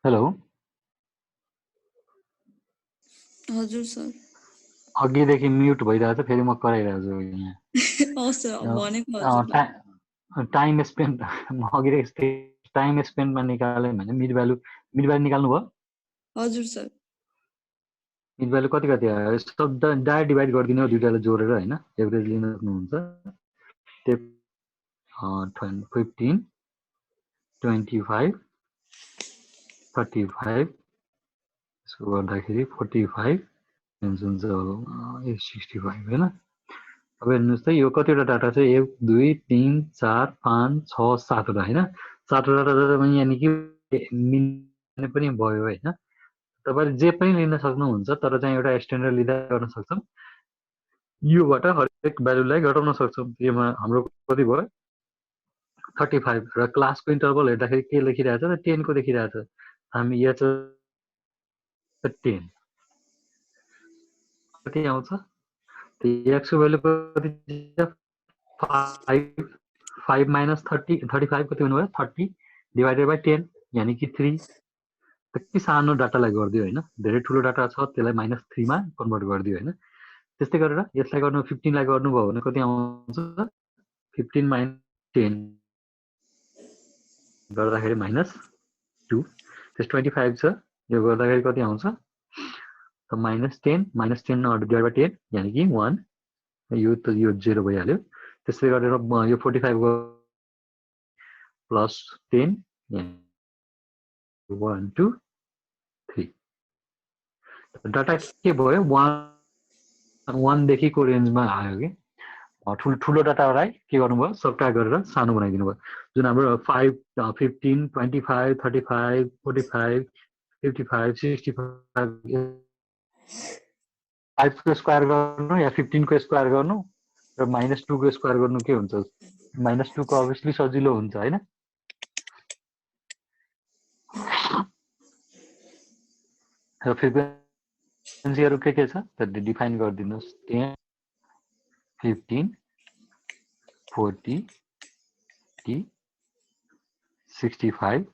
हेलो हजुर सर अघिदेखि म्युट भइरहेको छ फेरि म कराइरहेको छु यहाँ हवस् सर भनेको हजुरले टाइम स्पेन्ड म अघिदेखि टाइम स्पेन्डमा निकाल्यो भने मिड भ्यालु निकाल्नु भयो हजुर सर मिड भ्यालु कति कति आयो यस्तो डाइरेक्ट डिभाइड गरिदिनु हो दुइटालाई जोडेर होइन एभरेज लिन सक्नुहुन्छ त्यो 15 25 35 यसको गर्दाखेरि 45 हुन्छ 65 होइन अब हेर्नुहोस् त यो कतिवटा डाटा चाहिँ 1 2 3 4 5 6 7वटा होइन 7वटा डाटा यानि कि मिल्ने पनि भयो होइन तपाईँले जे पनि लिन सक्नुहुन्छ तर चाहिँ एउटा स्ट्यान्डर्ड लिँदा गर्न सक्छौँ योबाट हरेक भ्यालुलाई घटाउन सक्छौँ योमा हाम्रो कति भयो 35 र क्लासको इन्टरभल हेर्दाखेरि के लेखिरहेछ त 10 को देखिरहेछ हामी यहाँ चाहिँ 10 कति आउँछ एक्सको भ्यालु कति 5 माइनस 30 35 कति हुनुभयो 30 डिभाइडेड बाई 10 यानि कि 3 त्यति सानो डाटालाई गरिदियो होइन धेरै ठुलो डाटा छ त्यसलाई माइनस 3 मा कन्भर्ट गरिदियो होइन त्यस्तै गरेर यसलाई गर्नु 15 लाई गर्नुभयो भने कति आउँछ 15 माइनस 10 गर्दाखेरि माइनस 2 त्यस 25 छ यो गर्दाखेरि कति आउँछ त माइनस 10 डिभाइड बाई 10 यानि कि 1 यो त यो 0 भइहाल्यो त्यसै गरेर यो 45 को प्लस 10 1 2 3 डाटा के भयो 1 देखिको रेन्जमा आयो कि ठुलो डाटालाई के गर्नुभयो सबट्र्याक्ट गरेर सानो बनाइदिनु भयो जुन हाम्रो 5 15 25 35 45 55 65 5 को स्क्वायर गर्नु या 15 को स्क्वायर गर्नु र माइनस 2 को स्क्वायर गर्नु के हुन्छ माइनस 2 को अभियसली सजिलो हुन्छ होइन र फ्रिक्वेन्सीहरू के छ त डिफाइन गरिदिनुहोस् 10 15 40 65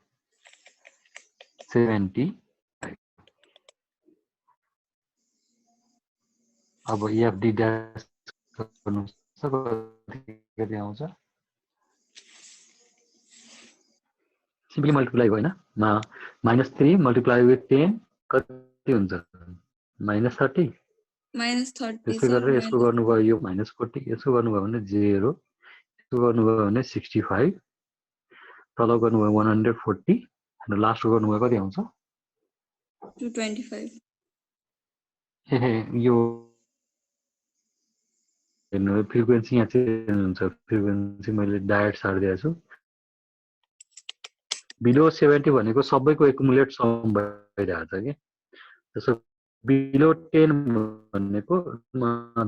70 अब एफडी ड्यास गर्नुहोस् कति आउँछ सिम्पली मल्टिप्लाई होइन माइनस 3 मल्टिप्लाई विथ 10 कति हुन्छ माइनस 30 माइनस 30 त्यसै गरेर यसको गर्नुभयो यो माइनस 40 यसको गर्नुभयो भने 0 यसको गर्नुभयो भने 65 तल गर्नुभयो 140 र लास्टको गर्नुभयो कति आउँछ 225 यो हेर्नु फ्रिक्वेन्सी यहाँ चेन्ज हुन्छ फ्रिक्वेन्सी मैले डायरेक्ट सारिदिएको छु बिलो 70 भनेको सबैको एकुमुलेट सम भइरहेको छ कि त्यसो बिलो 10 भनेको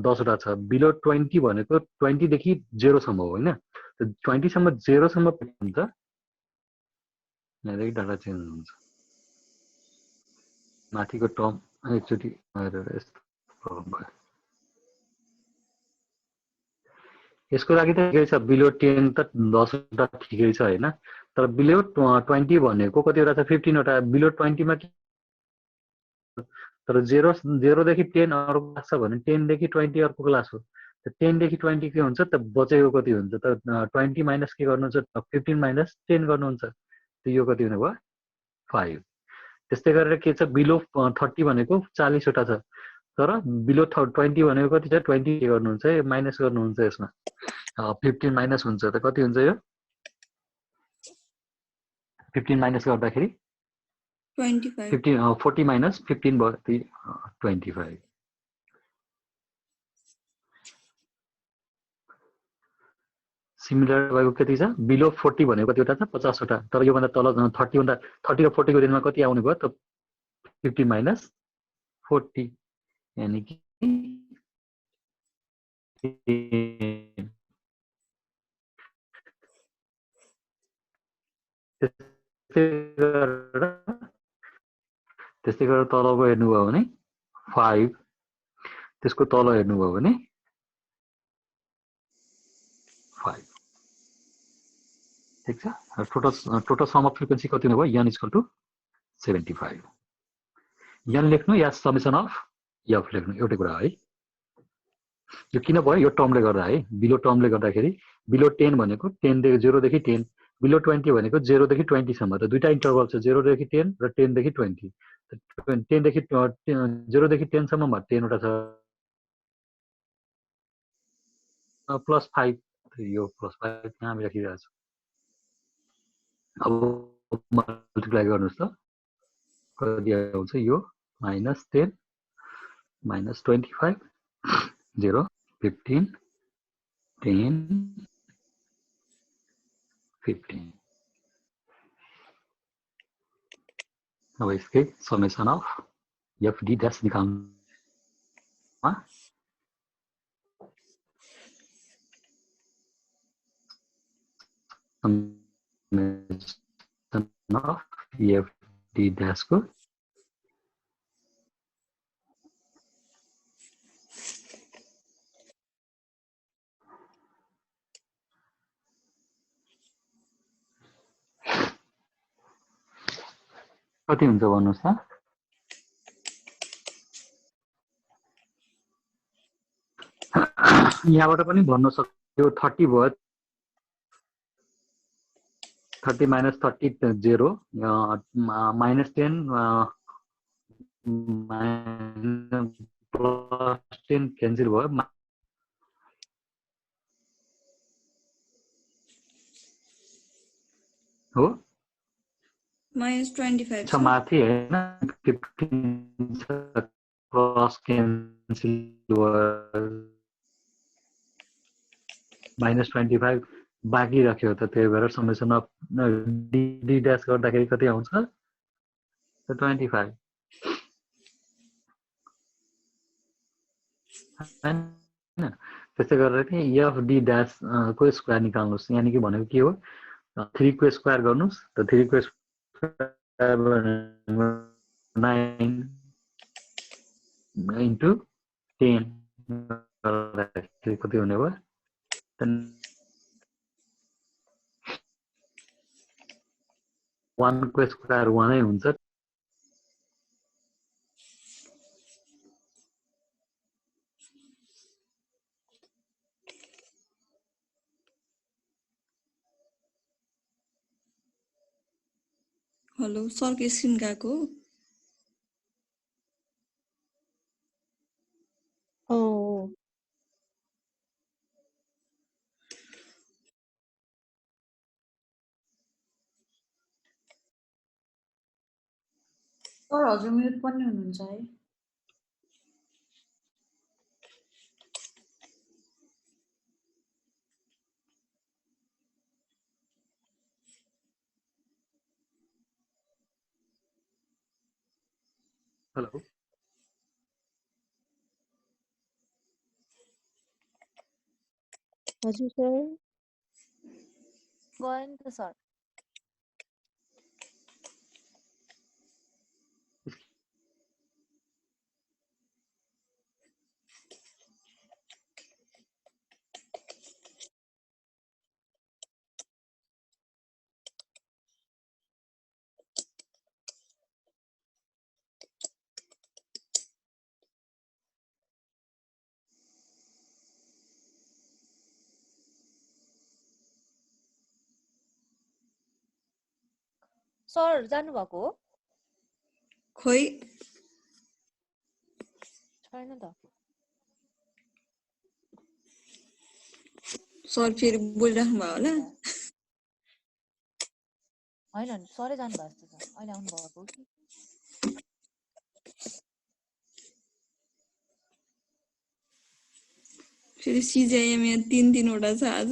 10 वटा छ बिलो 20 भनेको 20 देखि 0 सम्म हो हैन 20 सम्म 0 सम्म हुन्छ यहाँदेखि डाटा चेन्ज हुन्छ माथिको टर्म एकचोटि हेरेर यस्तो प्रब्लम भयो यसको लागि त ठिकै छ बिलो 10 त 10 वटा ठिकै छ हैन तर बिलो 20 भनेको कतिवटा छ 15 वटा बिलो 20 मा तर 0 देखि 10 अर्को क्लास छ भने 10 देखि 20 अर्को क्लास हो 10 देखि 20 के हुन्छ त बचेको कति हुन्छ त 20 माइनस के गर्नुहुन्छ 15 माइनस 10 गर्नुहुन्छ त यो कति हुने भयो 5 त्यस्तै गरेर के छ बिलो 30 भनेको 40 वटा छ तर बिलो 20 भनेको कति छ 20 के गर्नुहुन्छ माइनस गर्नुहुन्छ यसमा 15 माइनस हुन्छ त कति हुन्छ यो 15 माइनस गर्दाखेरि 25 15 40 माइनस 15 भयो 25 सिमिलर भएको कति छ बिलो 40 भनेको कतिवटा छ 50 वटा तर योभन्दा तल 30 भन्दा 30 र 40 को रेन्जमा कति आउने भयो त 50 माइनस 40 यानी कि त्यस्तै गरेर तलको हेर्नुभयो भने 5 त्यसको तल हेर्नुभयो भने 5 ठीक छ टोटल सम अफ फ्रिक्वेन्सी कति हुने भयो n इक्वल टु 75 n लेख्नु या समेसन अफ f लेख्नु एउटै कुरा है यो किन भयो यो टर्मले गर्दा है बिलो टर्मले गर्दाखेरि बिलो 10 भनेको 10 देखि 0 देखि 10 बिलो 20 भनेको 0 देखि 20 सम्म त दुईटा इन्टरभल छ 0 देखि 10 र 10 देखि 20 10 देखि 0 देखि 10 सम्ममा 10 वटा छ प्लस 5 यो प्लस 5 यहाँ हामी राखिरहेको छु अब मल्टिप्लाई गर्नुहोस् त कति आउँछ यो माइनस 10 माइनस 25 0 15 10 15 अब इसके summation of F D dash निकाल्नु summation of F D dash को कति हुन्छ भन्नुस् त यहाँबाट पनि भन्न सक्यो 30 भयो 30 माइनस 30 0 माइनस 10 प्लस 10 क्यान्सल भयो हो minus 25 छ माथि हैन 15 प्लस क्यान्सल माइनस 25 बाँकी राख्यो त त्यही भएर समेसन अफ डी ड्यास गर्दाखेरि कति आउँछ 25 हैन त्यस्तै गरेर कि एफ डी ड्यास को स्क्वायर निकाल्नुस् यानी कि भनेको के हो 3 को स्क्वायर गर्नुस् त 3 को स्क्वायर 9 into 10 कति हुने भयो 1 को स्क्वायर 1 नै हुन्छ हेलो सर को स्क्रिन गएको ओ सर हजुर म्युट पनि हुनुहुन्छ है हेलो हजुर सर गयो नि त सर सर जानुभएको हो खोइ छैन त सर फेरि बोलिराख्नु भयो होला होइन सरै जानुभएको छ सर अहिले आउनु भएको हो कि फेरि सिजिआइएम यहाँ 3-3 वटा छ आज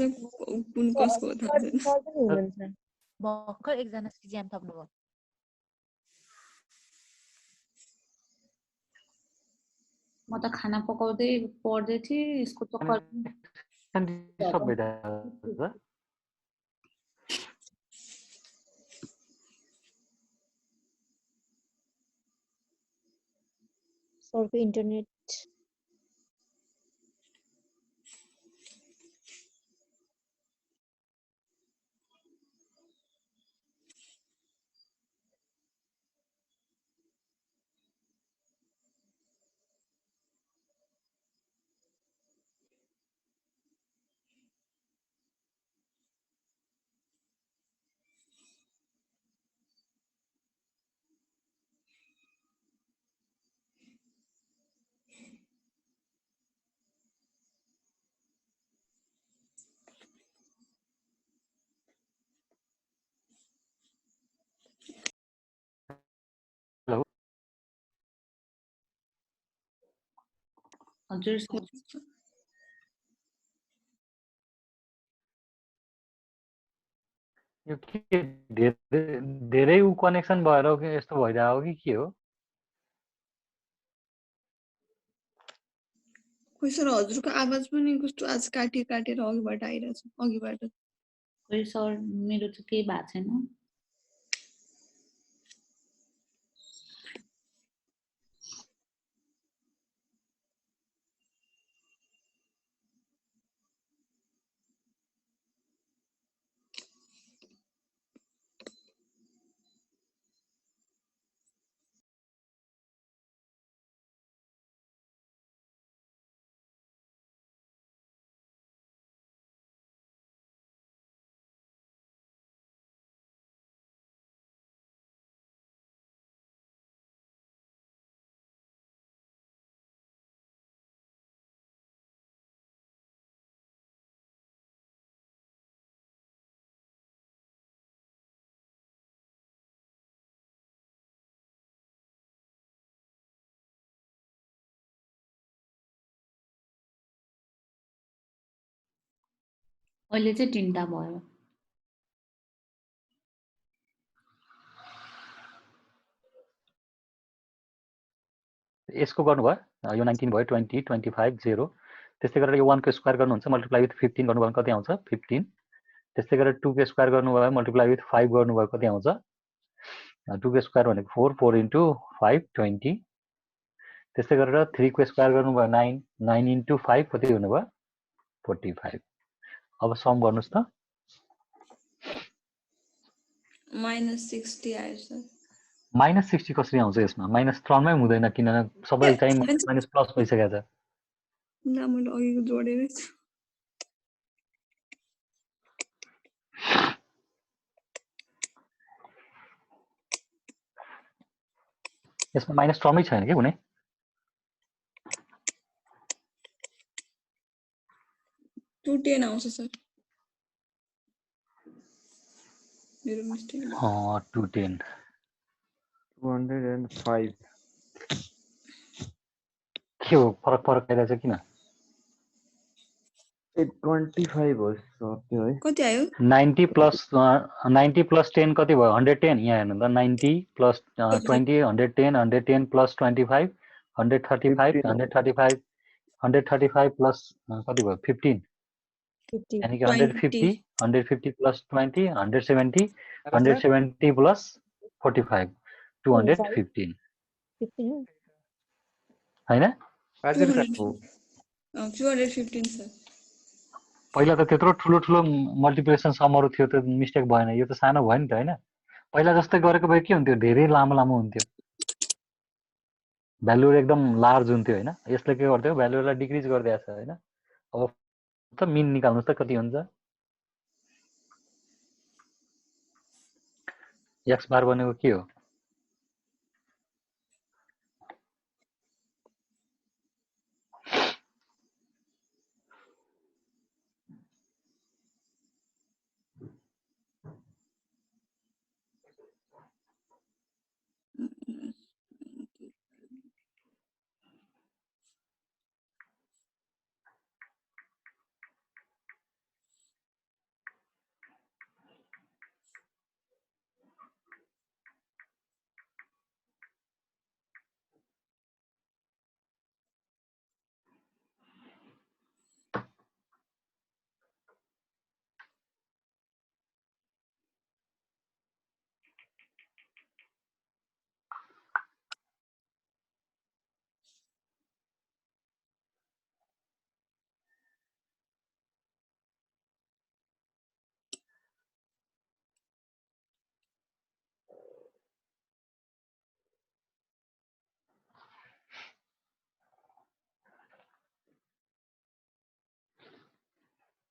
कुन कसको हो थाहा छैन सर पनि हुनुहुन्छ भर्खर एकजना सिजिएम थप्नुभयो म त खाना पकाउँदै पढ्दै थिएँ यसको चक्कर डिस्टर्ब भइरहेको छ सरको इन्टरनेट हेलो हजुर सर यो के धेरै उ कनेक्सन भएर हो कि यस्तो भइरहेको कि के हो खोइ सर हजुरको आवाज पनि कस्तो आज काटेर अघिबाट आइरहेछ अघिबाट खोइ सर मेरो चाहिँ केही भएको छैन अहिले चाहिँ 3टा भयो यसको गर्नुभयो यो 19 भयो 20 25 0 त्यस्तै गरेर यो 1 को स्क्वायर गर्नुहुन्छ मल्टिप्लाई विथ 15 गर्नुभयो भने कति आउँछ 15 त्यस्तै गरेर 2 को स्क्वायर गर्नुभयो मल्टिप्लाई विथ 5 गर्नुभयो कति आउँछ 2 को स्क्वायर भनेको 4 4 इन्टु 5 20 त्यस्तै गरेर 3 को स्क्वायर गर्नुभयो 9 9 इन्टु 5 कति हुनुभयो 45 अब सम गर्नुहोस् त -60 आयो सर -60 कसरी आउँछ यसमा माइनस टर्ममै हुँदैन किनभने सबै चाहिँ माइनस प्लस भइसकेको छ ल मैले अघिको जोडेरै छु यसमा माइनस टर्मै छैन के कुनै 210 आउँछ सर मेरो मिस्टेक 210 205 के हो फरक आइरहेछ किन 25 हो सर त्यो है। कति आयो 90 प्लस 10 कति भयो 110 यहाँ हेर्नु त 90 प्लस 20 110 110 प्लस 25 135 15 135 135 प्लस कति भयो 15 50 यानी कि 20 150 प्लस 20 170 सर 170 प्लस 45 25 215 15 हैन हजुर सर 215 सर पहिला त त्यत्रो ठुलो ठुलो मल्टिप्लिकेसन समहरू थियो त मिस्टेक भएन यो त सानो भयो नि त हैन पहिला जस्तै गरेको भए के हुन्थ्यो धेरै लामो लामो हुन्थ्यो भ्यालुहरू एकदम लार्ज हुन्थ्यो हैन यसले के गर्थ्यो भ्यालुहरूलाई डिक्रिज गरिदिएको छ हैन अब त मिन निकाल्नुस् त कति हुन्छ एक्स बार भनेको के हो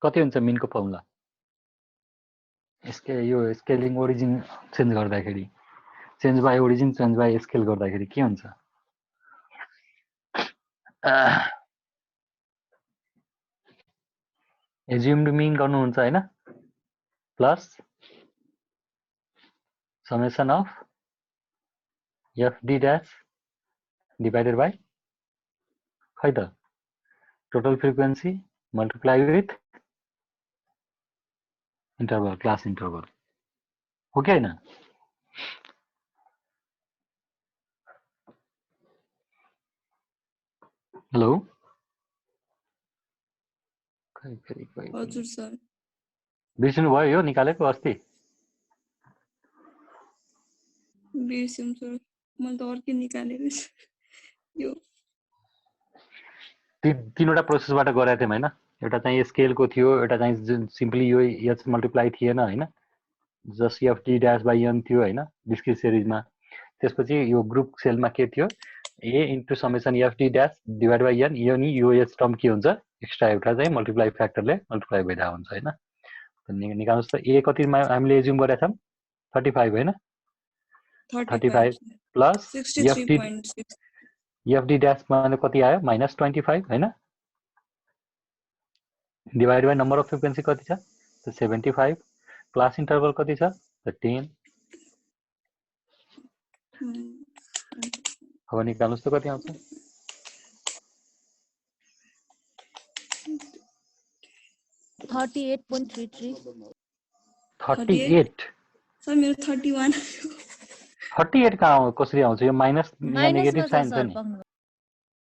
कति हुन्छ मिनको फर्मुला यो स्केलिङ ओरिजिन चेन्ज गर्दाखेरि change by origin change by scale गर्दाखेरि के हुन्छ एज्युम्ड मिन गर्नुहुन्छ हैन plus summation of FD dash divided by खै त total frequency multiply with interval class interval हो कि हैन हेलो खै फेरि खै हजुर सर बिर्सिनु भयो यो निकालेको अस्ति बिर्स्यौँ सर मैले त अर्कै निकालेको छु यो तीनवटा प्रोसेसबाट गराएको थियौँ हैन एउटा चाहिँ स्केलको थियो एउटा चाहिँ जुन सिम्पली यो एच मल्टिप्लाई थिएन हैन just fd dash by n थियो हैन डिस्क्रिट सिरिजमा त्यसपछि यो ग्रुप सेलमा के थियो A into summation FD dash divide by N यो नि यो एच टर्म के हुन्छ एक्स्ट्रा एउटा चाहिँ मल्टिप्लाई फ्याक्टरले मल्टिप्लाई भइरहेको हुन्छ हैन निकाल्नुहोस् त ए कतिमा हामीले एज्युम गरेका छौँ 35 हैन 35 प्लस 63.6 एफडी ड्यास माने कति आयो -25 हैन divide by number of frequency कति छ त 75 क्लास इन्टरभल कति छ त 10 अब निकाल्नुहोस् त कति आउँछ 38.33 38 सर मेरो 31 38 कहाँ कसरी आउँछ यो माइनस यहाँ नेगेटिभ साइन छ सर नि पाउनु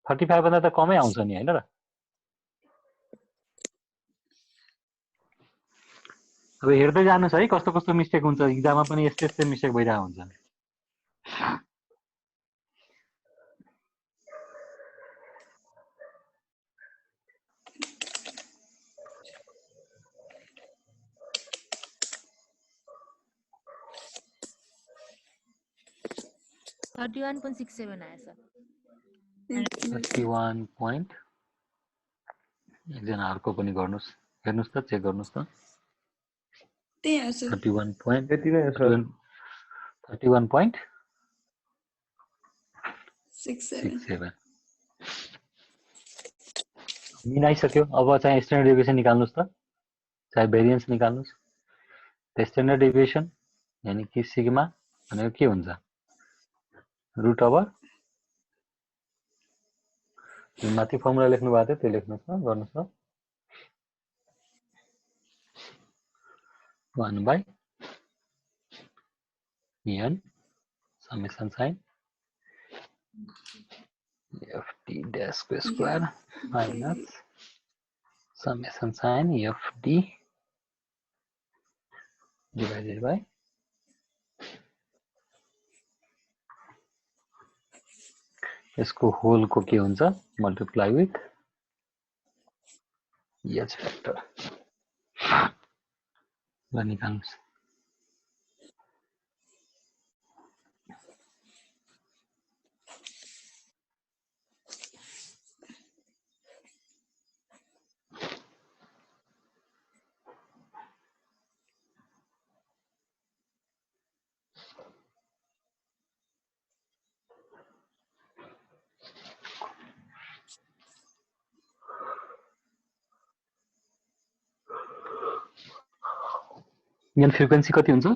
35 भन्दा त कमै आउँछ नि हैन र अब हेर्दै जानुस् है कस्तो कस्तो मिस्टेक हुन्छ एक्जाममा पनि यस्तै यस्तै मिस्टेक भइरहेको हुन्छ 31.67 आयो सर 31 point एकजना अर्को पनि गर्नुस् हेर्नुस् त चेक गर्नुस् त त्यही आयो सर 31 point त्यति नै हो सर 67 मिलाइसक्यो अब चाहिँ स्ट्यान्डर्ड डेभिएसन निकाल्नुस् त चाहे भेरिएन्स निकाल्नुस् त स्ट्यान्डर्ड डेभिएसन यानी कि सिग्मा भनेको के हुन्छ रुट ओभर माथि फर्मुला लेख्नु भएको थियो त्यो लेख्नुस् न गर्नुस् न 1 by n summation sign ft dash square minus summation sign ft divided by यसको होल को के हुन्छ मल्टिप्लाई विथ h फ्याक्टर ल निकाल्नुस् यहाँ फ्रिक्वेन्सी कति हुन्छ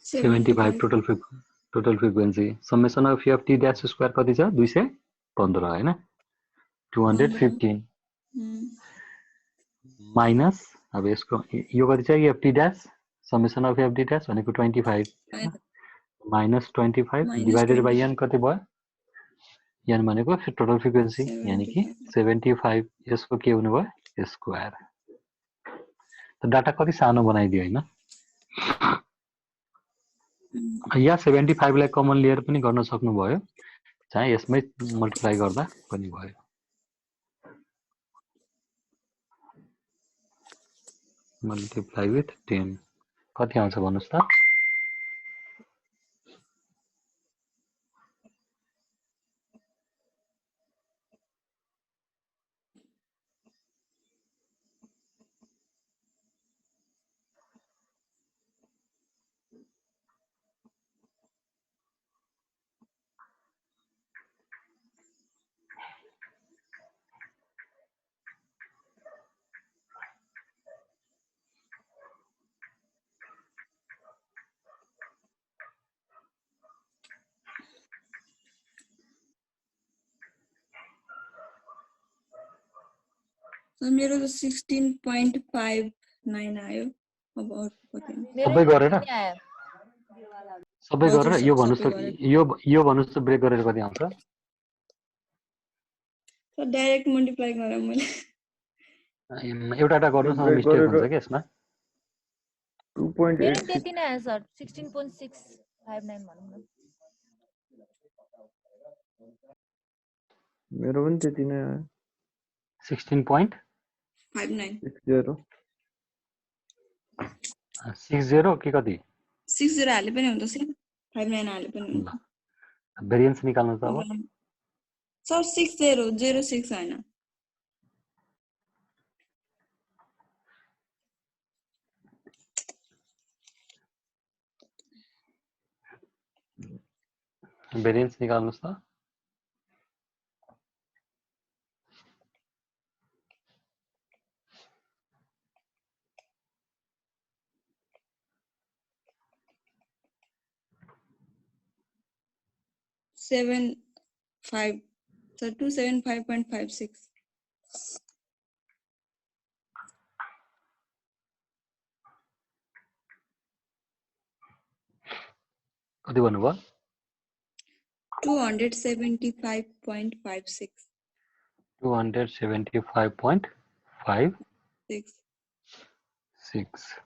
75 total frequency summation of F T dash square कति छ 215 हैन 215 माइनस अब यसको यो कति छ F T dash summation of F D dash भनेको 25 माइनस 25 डिवाइडेड बाइ n कति भयो n भनेको टोटल फ्रिक्वेन्सी यानी कि 75 यसको के हुनु भयो स्क्वायर त डाटा कति सानो बनाइदियो हैन या 75 लाई कमन लिएर पनि गर्न सक्नु भयो चाहे यसमै मल्टिप्लाई गर्दा पनि भयो मल्टिप्लाई विथ 10 कति आउँछ भन्नुस् त So मेरो त 16.59 आयो अब अर्को कति सबै गरेर यो भन्नुस् त यो भन्नुस् त ब्रेक गरेर कति आउँछ So डाइरेक्ट मल्टिप्लाई गरे मैले एउटा गर्नुस् न मिस्टेक हुन्छ के यसमा 2.86 मेरो त्यति नै आयो सर 16.659 भनौँ न मेरो पनि त्यति नै आयो 16.59 60 के कति 60 हाले पनि हुन्छ 59 हाले पनि हुन्छ भेरिएन्स निकाल्नु त अब सर 6006 हैन भेरिएन्स निकाल्नुस् त So 275.56 कति भन्नुभयो 275.56 275.56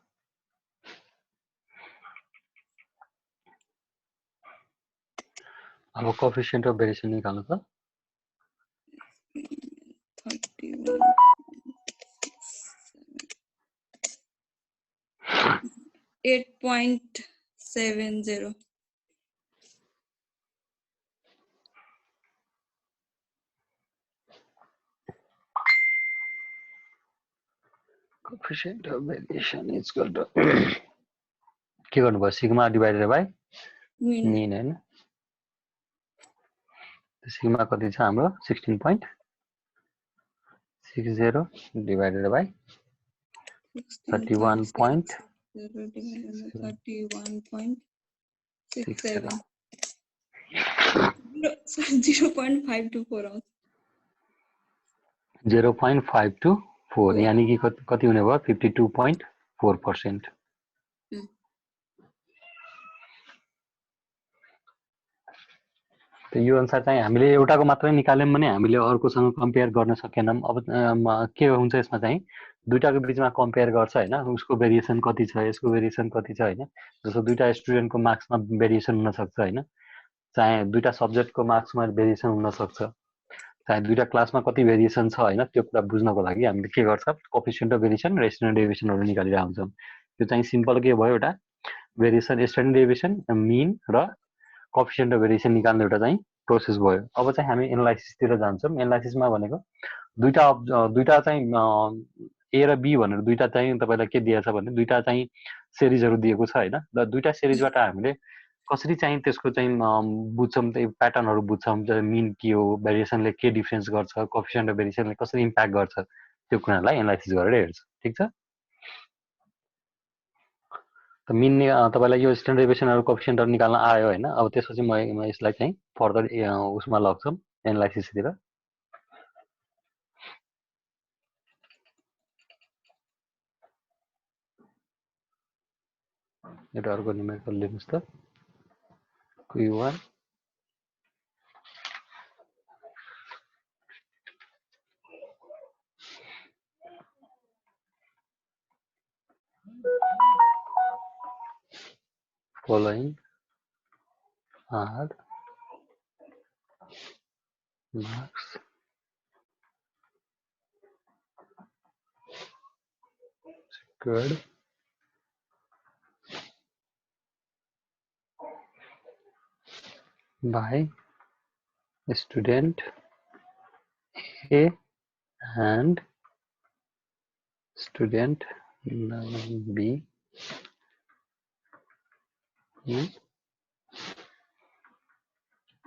अब कोएफिशिएंट अफ भेरिएसन निकाल्नु त 8.70 coefficient of variation is equal to के गर्नुभयो सिग्मा डिवाइडेड बाइ मीन हैन सिग्मा कति छ हाम्रो 16.60 डिवाइडेड बाइ 31.67 0.524 आउँछ 0.524 4 यानी कि कति हुने भयो 52.4%। त यो अनुसार चाहिँ हामीले एउटाको मात्रै निकाल्यौं भने हामीले अर्कोसँग कम्पेयर गर्न सकेनौं। अब के हुन्छ यसमा चाहिँ दुईटाको बीचमा कम्पेयर गर्छ हैन, उसको भेरिएसन कति छ, यसको भेरिएसन कति छ हैन। जस्तो दुईटा स्टुडेन्टको मार्क्समा भेरिएसन हुन सक्छ हैन, चाहे दुईटा सब्जेक्टको मार्क्समा भेरिएसन हुन सक्छ, चाहे दुईटा क्लासमा कति भेरिएसन छ हैन। त्यो कुरा बुझ्नको लागि हामीले के गर्छ, कोएफिसिएन्ट अफ भेरिएसन र स्ट्यान्डर्ड डेभिएसनहरु निकालिरहेका हुन्छौं। यो चाहिँ सिम्पल के भयो, एउटा भेरिएसन स्ट्यान्डर्ड डेभिएसन मिन र कोएफिसिएन्ट अफ भेरिएसन निकाल्ने एउटा चाहिँ प्रोसेस भयो। अब चाहिँ हामी एनालाइसिसतिर जान्छौं। एनालाइसिसमा भनेको दुईटा चाहिँ ए र बी भनेर दुईटा चाहिँ तपाईलाई के दिएको छ भने दुईटा चाहिँ सिरिजहरु दिएको छ हैन। र दुईटा सिरिजबाट हामीले कसरी चाहिँ त्यसको चाहिँ बुझ्छौं, त्यो प्याटर्नहरु बुझ्छौं, मिन के हो, भेरिएसनले के डिफरेन्स गर्छ, कोएफिसिएन्ट अफ भेरिएसनले कसरी इम्प्याक्ट गर्छ, त्यो कुरालाई एनालाइसिस गरेर हेर्छ। ठीक छ। त मिन तपाईलाई यो स्ट्यान्डर्ड डेभिएसनहरु कोएफिसिएन्टहरु निकाल्न आयो हैन। अब त्यसपछि म यसलाई चाहिँ फर्दर उसमा लग्छौं एनालाइसिसतिर। एउटा अर्को न्युमेरिकल लेख्नुस् त, Q1 following are marks secured by student A and student B in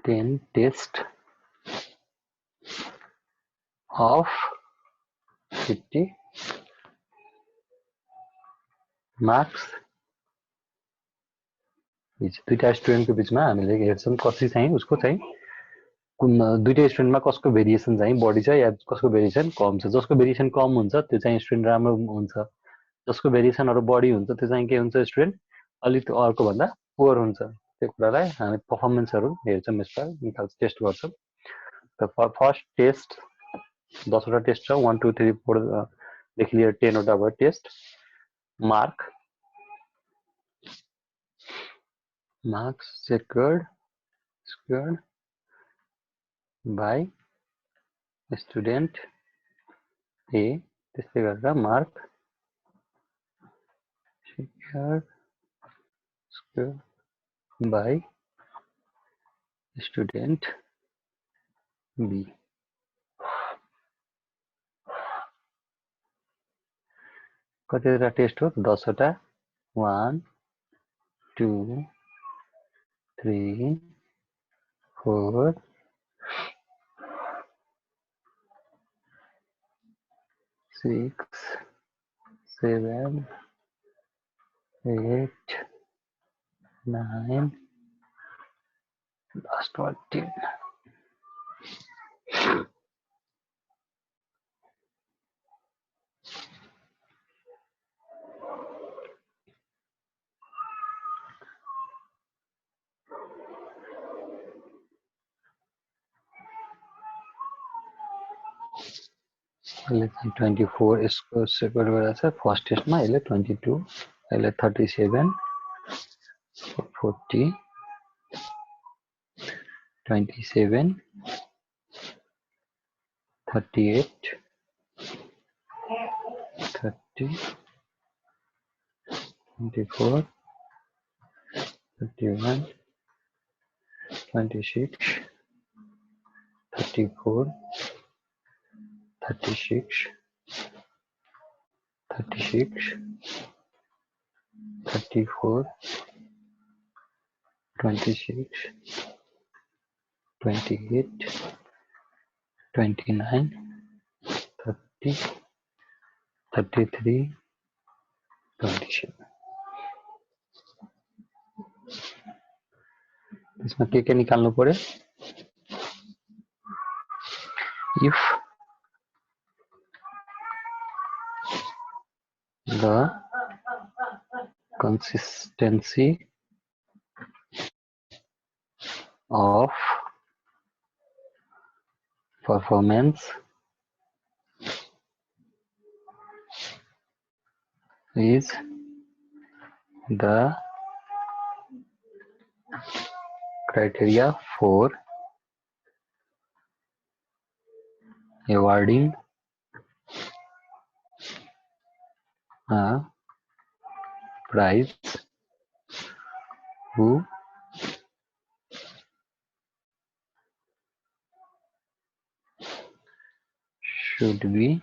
10 tests of 50 marks दुईटा स्टुडेन्टको बीचमा हामीले हेर्छौं कसरी चाहिँ उसको चाहिँ कुन दुईटा स्टुडेन्टमा कसको भेरिएसन चाहिँ बढी छ या कसको भेरिएसन कम छ। जसको भेरिएसन कम हुन्छ त्यो चाहिँ स्टुडेन्ट राम्रो हुन्छ, जसको भेरिएसनहरु बढी हुन्छ त्यो चाहिँ के हुन्छ, स्टुडेन्ट अलिक अर्को भन्दा पुअर हुन्छ। त्यो कुरालाई हामी परफर्मेन्सहरु हेर्छौं, यसमा निकाल्छ, टेस्ट गर्छौं। त फर्स्ट टेस्ट 10 वटा टेस्ट छ, 1 2 3 4 देखि लिएर 10 वटा भयो test. marks secured by student A, त्यसले गर्दा mark secured by student B। कतिवटा टेस्ट हो, 10 वटा, 1 2 3 4 6 7 8 9 last one 10। यसले 24 यसको सेक्युर गरेको छ फर्स्ट टेस्टमा, यसले 22, यसले 37 40 27 38 30 24 31 26 34 36 36 34 26 28 29 30 33 27। त्यसमा के निकाल्नु पर्यो, if the consistency of performance is the criteria for awarding a prize who should be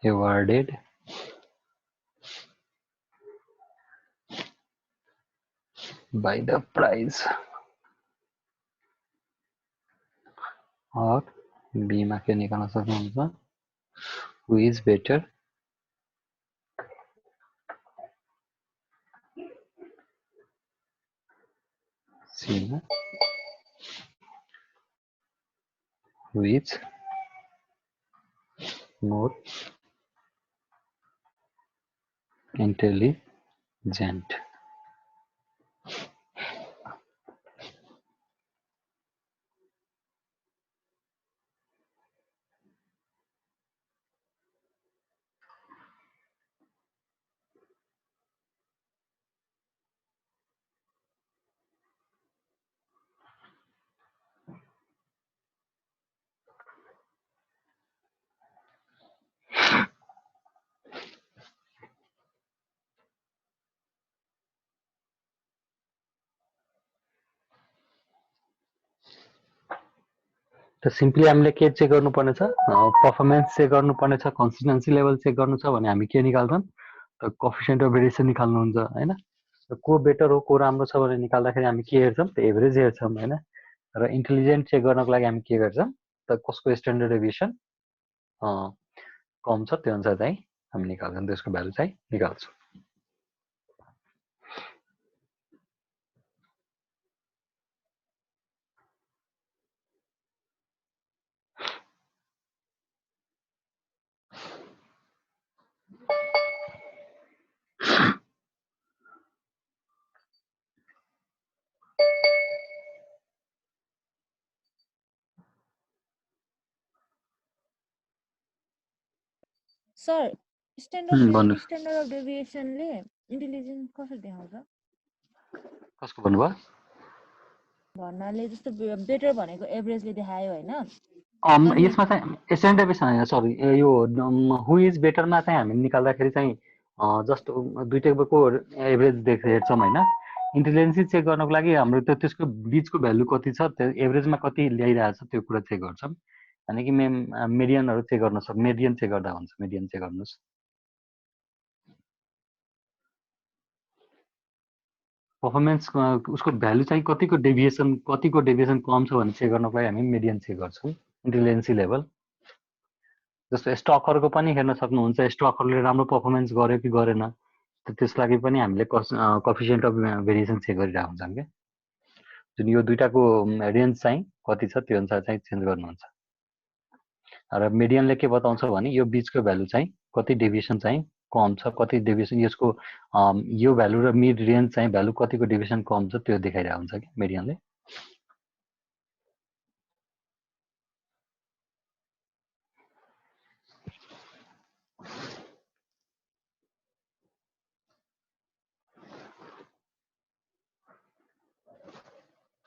awarded by the prize or B मा के निकाल्न सक्नुहुन्छ who is better C मा who is more intelligent. त सिम्पली हामीले के चेक गर्नुपर्ने छ पर्फर्मेन्स चेक गर्नुपर्ने छ कन्सिस्टेन्सी लेभल चेक गर्नु छ भने हामी के निकाल्छौँ त कोएफिसिएन्ट अफ भेरिएसन निकाल्नुहुन्छ हैन को बेटर हो को राम्रो छ भनेर निकाल्दाखेरि हामी के हेर्छौँ त एभरेज हेर्छौँ हैन र इन्टेलिजेन्ट चेक गर्नको लागि हामी के गर्छौँ त कसको स्ट्यान्डर्ड डेभिएसन कम छ त्यो अनुसार चाहिँ हामी निकाल्छौँ त्यसको भ्यालु चाहिँ निकाल्छौँ सर स्ट्यान्डर्ड भन्नुहोस् स्ट्यान्डर्ड अफ डेभिएसनले इन्टेलिजेन्स कसरी देखाउँछ कसको भन्नुभयो भन्नाले जस्तो बेटर भनेको एभरेजले देखायो हैन यसमा चाहिँ स्ट्यान्डर्ड डेभिएसन हैन सरी यो हु इज बेटरमा चाहिँ हामी निकाल्दाखेरि चाहिँ जस्ट दुईटैको एभरेज हेर्छौँ हैन इन्टेलिजेन्सी चेक गर्नको लागि हाम्रो त्यसको बीचको भ्यालु कति छ त्यो एभरेजमा कति ल्याइरहेछ त्यो कुरा चेक गर्छौँ अनि कि मेडियनहरु चेक गर्न सक्छ मेडियन चेक गर्दा हुन्छ मेडियन चेक गर्नुस् पर्फर्मेन्स उसको भ्यालु चाहिँ कतिको डेभिएसन कम छ भने चेक गर्नको लागि हामी मेडियन चेक गर्छौँ इन्टेलिजेन्सी लेभल जस्तो स्टकहरुको पनि हेर्न सक्नुहुन्छ स्टकहरुले राम्रो पर्फर्मेन्स गर्यो कि गरेन त्यस लागि पनि हामीले कोएफिसिएन्ट अफ भेरिएसन चेक गरिरहेका हुन्छौँ के जुन यो दुईटाको रेन्ज चाहिँ कति छ त्यो अनुसार चाहिँ चेन्ज गर्नुहुन्छ र मेडियनले के बताउँछ भने यो बीचको भ्यालु चाहिँ कति डेभिएसन चाहिँ कम छ कति डेभिएसन यसको यो भ्यालु र मिड रेन्ज चाहिँ भ्यालु कतिको डेभिएसन कम छ त्यो देखाइरहेको हुन्छ कि मेडियनले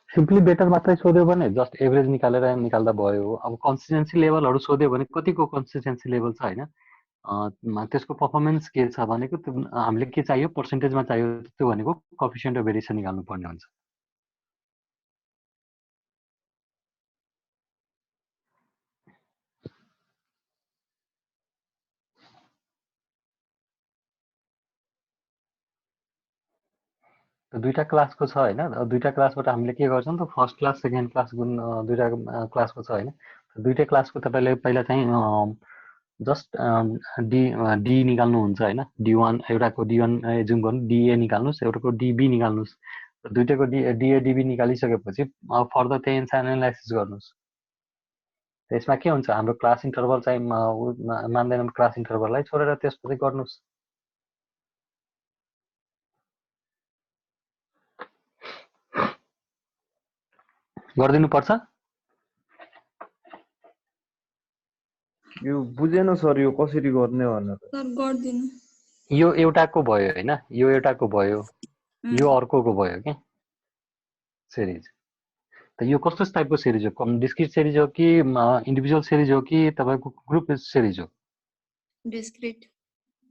सिम्पली बेटर मात्रै सोध्यो भने जस्ट एभरेज निकालेर निकाल्दा भयो अब कन्सिस्टेन्सी लेभलहरु सोध्यो भने कतिको कन्सिस्टेन्सी लेभल छ हैन त्यसको पर्फर्मेन्स के छ भनेको हामीले के चाहियो पर्सेन्टेजमा चाहियो त्यो भनेको कोएफिसिएन्ट अफ भेरिएसन निकाल्नु पर्ने हुन्छ दुईटा क्लासको छ हैन दुईटा क्लासबाट हामीले के गर्छौं त फर्स्ट क्लास सेकेन्ड क्लास गुण दुईटा क्लासको छ हैन दुईटै क्लासको तपाईले पहिला चाहिँ जस्ट डी निकाल्नु हुन्छ हैन डी1 एउटाको डी1 एजुम गर्नु डीए निकाल्नुस् एउटाको डीबी निकाल्नुस् दुईटैको डीए डीबी निकालिसकेपछि फर्दर त्यही एनालाइसिस गर्नुस् त्यसमा के हुन्छ हाम्रो क्लास इन्टरभल चाहिँ मान्दैनौँ क्लास इन्टरभललाई छोडेर त्यसपछि गर्नुस् गरिदिनु पर्छ यो बुझेन सर यो कसरी गर्ने भनेर सर गर्दिनु यो एउटाको भयो हैन यो एउटाको भयो यो अर्कोको भयो के सिरिज त यो कस्तो टाइपको सिरिज हो डिस्क्रिट सिरिज हो कि इन्डिभिजुअल सिरिज हो कि तपाईको ग्रुप सिरिज हो डिस्क्रिट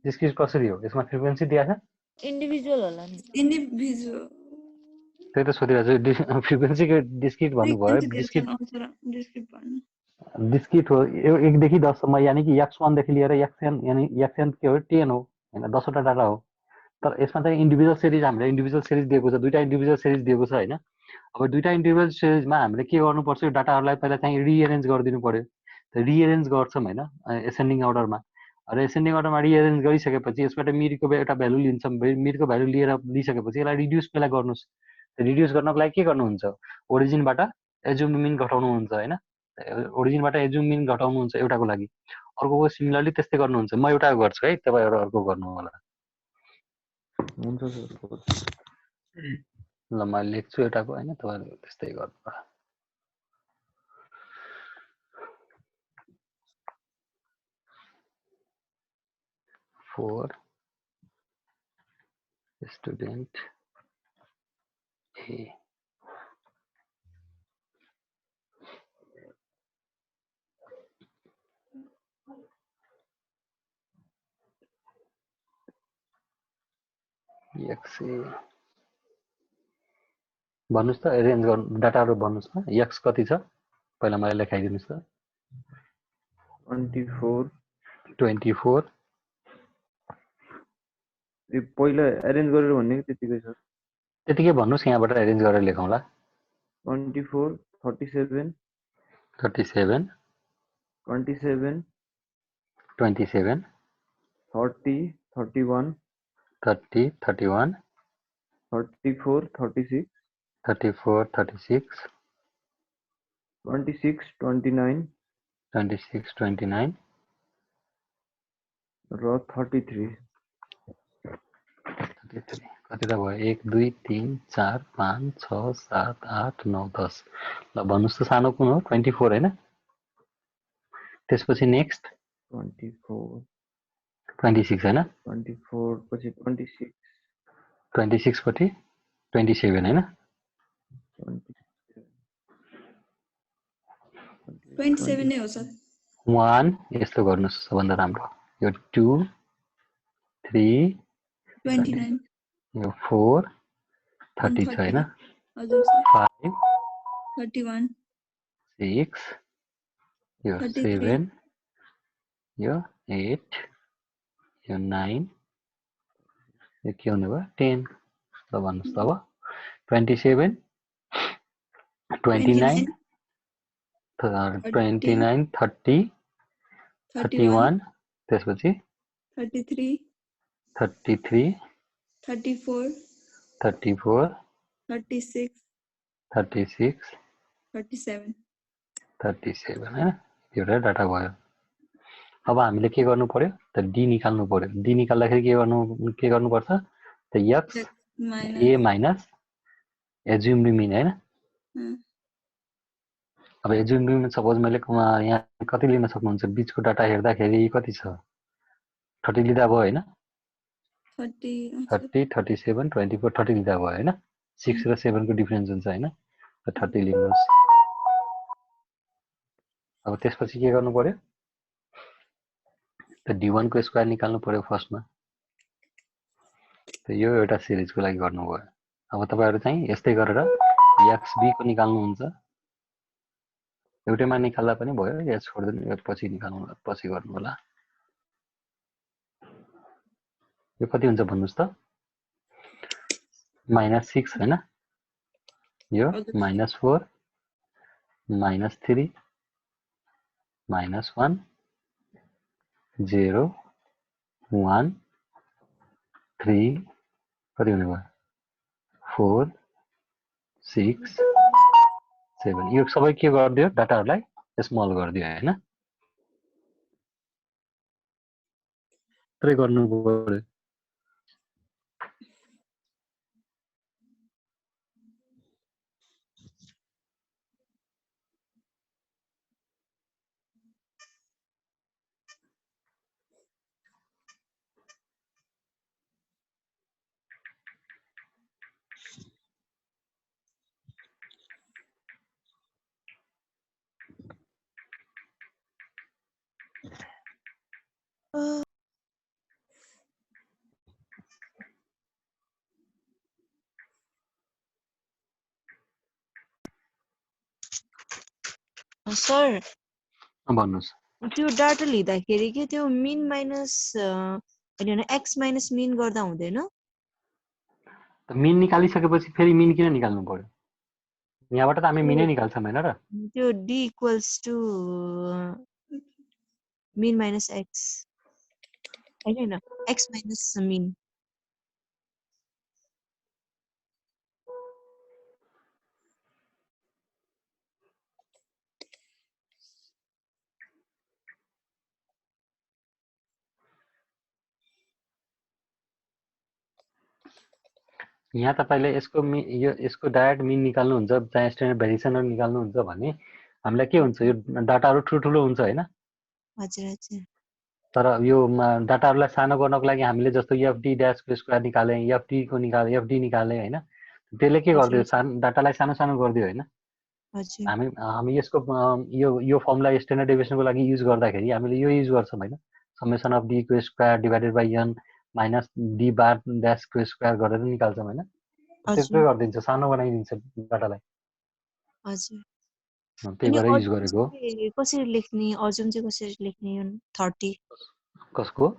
डिस्क्रिट कसरी हो यसमा फ्रिक्वेन्सी दिएको छ इन्डिभिजुअल होला नि इन्डिभिजुअल त्यही त सोधिरहेको छु फ्रिक्वेन्सीको डिस्क्रिट भन्नुभयो डिस्क्रिट भन्नु डिस्क्रिट हो 1 देखि 10 सम्म यानी कि x1 देखि लिएर xn यानी xn के हो 10 हो हैन 10 वटा डाटा हो तर यसमा चाहिँ इन्डिभिजुअल सिरिज हामीले इन्डिभिजुअल सिरिज दिएको छ दुईटा इन्डिभिजुअल सिरिज दिएको छ हैन अब दुईटा इन्डिभिजुअल सिरिजमा हामीले के गर्नुपर्छ यो डाटाहरुलाई पहिला चाहिँ रिअरेन्ज गरिदिनु पर्यो त रिअरेन्ज गर्छौं हैन एसेन्डिङ अर्डरमा र एसेन्डिङ अर्डरमा रिअरेन्ज गरिसकेपछि यसबाट मिडको एउटा भ्यालु लिन्छौं मिडको भ्यालु लिएर दिइसकेपछि यसलाई रिड्युस पहिला गर्नुस् रिड्युस गर्नको लागि के गर्नुहुन्छ ओरिजिनबाट एज्युम मिन घटाउनु हुन्छ हैन ओरिजिनबाट एज्युम मिन घटाउनु हुन्छ एउटाको लागि अर्कोको सिमिलरली त्यस्तै गर्नुहुन्छ म एउटा गर्छु है तपाईहरु अर्को गर्नु होला हुन्छ सर ल म लेख्छु एउटाको हैन तपाईहरु त्यस्तै गर्नु 4 student A XA भन्नुस् त अरेन्ज गर्नु डाटाहरु भन्नुस् न x कति छ पहिला मलाई लेखाइदिनुस् त 24 यो पहिला अरेन्ज गरेर भन्ने कि त्यतिकै छ त्यतिकै भन्नुस् यहाँबाट अरेन्ज गरेर लेखौँला 24 37 37 27 27 30 31 30 31 34 36 34 36 26 29 26 29 र 33 कति त भयो 1 2 3 4 5 6 7 8 9 10 ल भन्नुस् त सानो कुन हो 24 हैन त्यसपछि नेक्स्ट 24 26 हैन 24 पछि 26 26 पछि 27 हैन 27 नै हो सर 1 यस्तो गर्नुस् सबभन्दा राम्रो यो 2 3 29 यो 4 30 छ हैन हजुर सर 5 31 6 यो 7 यो 8 यो 9 यो के हुने भयो 10 ल भन्नुस् त अब 27 29 29 30 31 त्यसपछि 33 33 34 34 36 36 37 37 हैन एउटा डाटा भयो अब हामीले के गर्नु पर्यो त डी निकाल्नु पर्यो डी निकाल्दाखेरि के गर्नु पर्छ त x a minus assumed mean हैन अब एज्युम्ड मिन सपोज मैले यहाँ कति लिन सक्नुहुन्छ बीचको डाटा हेर्दाखेरि कति छ 30 लिदा भयो हैन 30 37 24 30 लिदा भयो हैन 6 र 7 को डिफरेन्स हुन्छ हैन 30 लिनुहोस् अब त्यसपछि के गर्नु पर्यो त d1 को स्क्वायर निकाल्नु पर्यो फर्स्टमा त यो एउटा सिरिजको लागि गर्नुभयो अब तपाईहरु चाहिँ यस्तै गरेर xb को निकाल्नु हुन्छ एउटैमा निकाल्दा पनि भयो या छोड्दिनु पछि निकाल्नु पछि गर्नु होला यो कति हुन्छ भन्नुस् त -6 हैन यो -4 -3 -1 0 1 3 कति हुने भयो 4 6 7 यो सबै के गरिदियो डाटाहरुलाई स्मल गरिदियो होइन त्यही गर्नु पर्यो सर भन्नुहोस् त्यो डाटा लिँदाखेरि के त्यो मिन माइनस होइन एक्स माइनस मिन गर्दा हुँदैन मिन निकालिसकेपछि फेरि मिन किन निकाल्नु पर्यो यहाँबाट त हामी मिनै निकाल्छौँ होइन र त्यो d equals to mean minus x होइन एक्स माइनस मिन यहाँ तपाईँले यसको डाइरेक्ट मिन निकाल्नुहुन्छ चाहे स्ट्यान्डर्ड भेरिएसनहरू निकाल्नुहुन्छ भने हामीलाई के हुन्छ यो डाटाहरू ठुल्ठुलो हुन्छ होइन हजुर हजुर तर यो डाटाहरूलाई सानो गर्नको लागि हामीले जस्तो एफडी ड्यासको स्क्वायर निकाले एफडी निकाले होइन त्यसले के गरिदियो डाटालाई सानो सानो गरिदियो होइन हजुर हामी यसको यो फर्मुला स्ट्यान्डर्ड डेभिएसनको लागि युज गर्दाखेरि हामीले यो युज गर्छौँ होइन समेसन अफ डी को square divided by N minus D bar ड्यासको स्क्वायर गरेर निकाल्छौँ होइन त्यस्तै गरिदिन्छ सानो बनाइदिन्छ डाटालाई हजुर त्यही भएर युज गरेको कसरी लेख्ने अर्जुन चाहिँ कसरी लेख्ने 30 कसको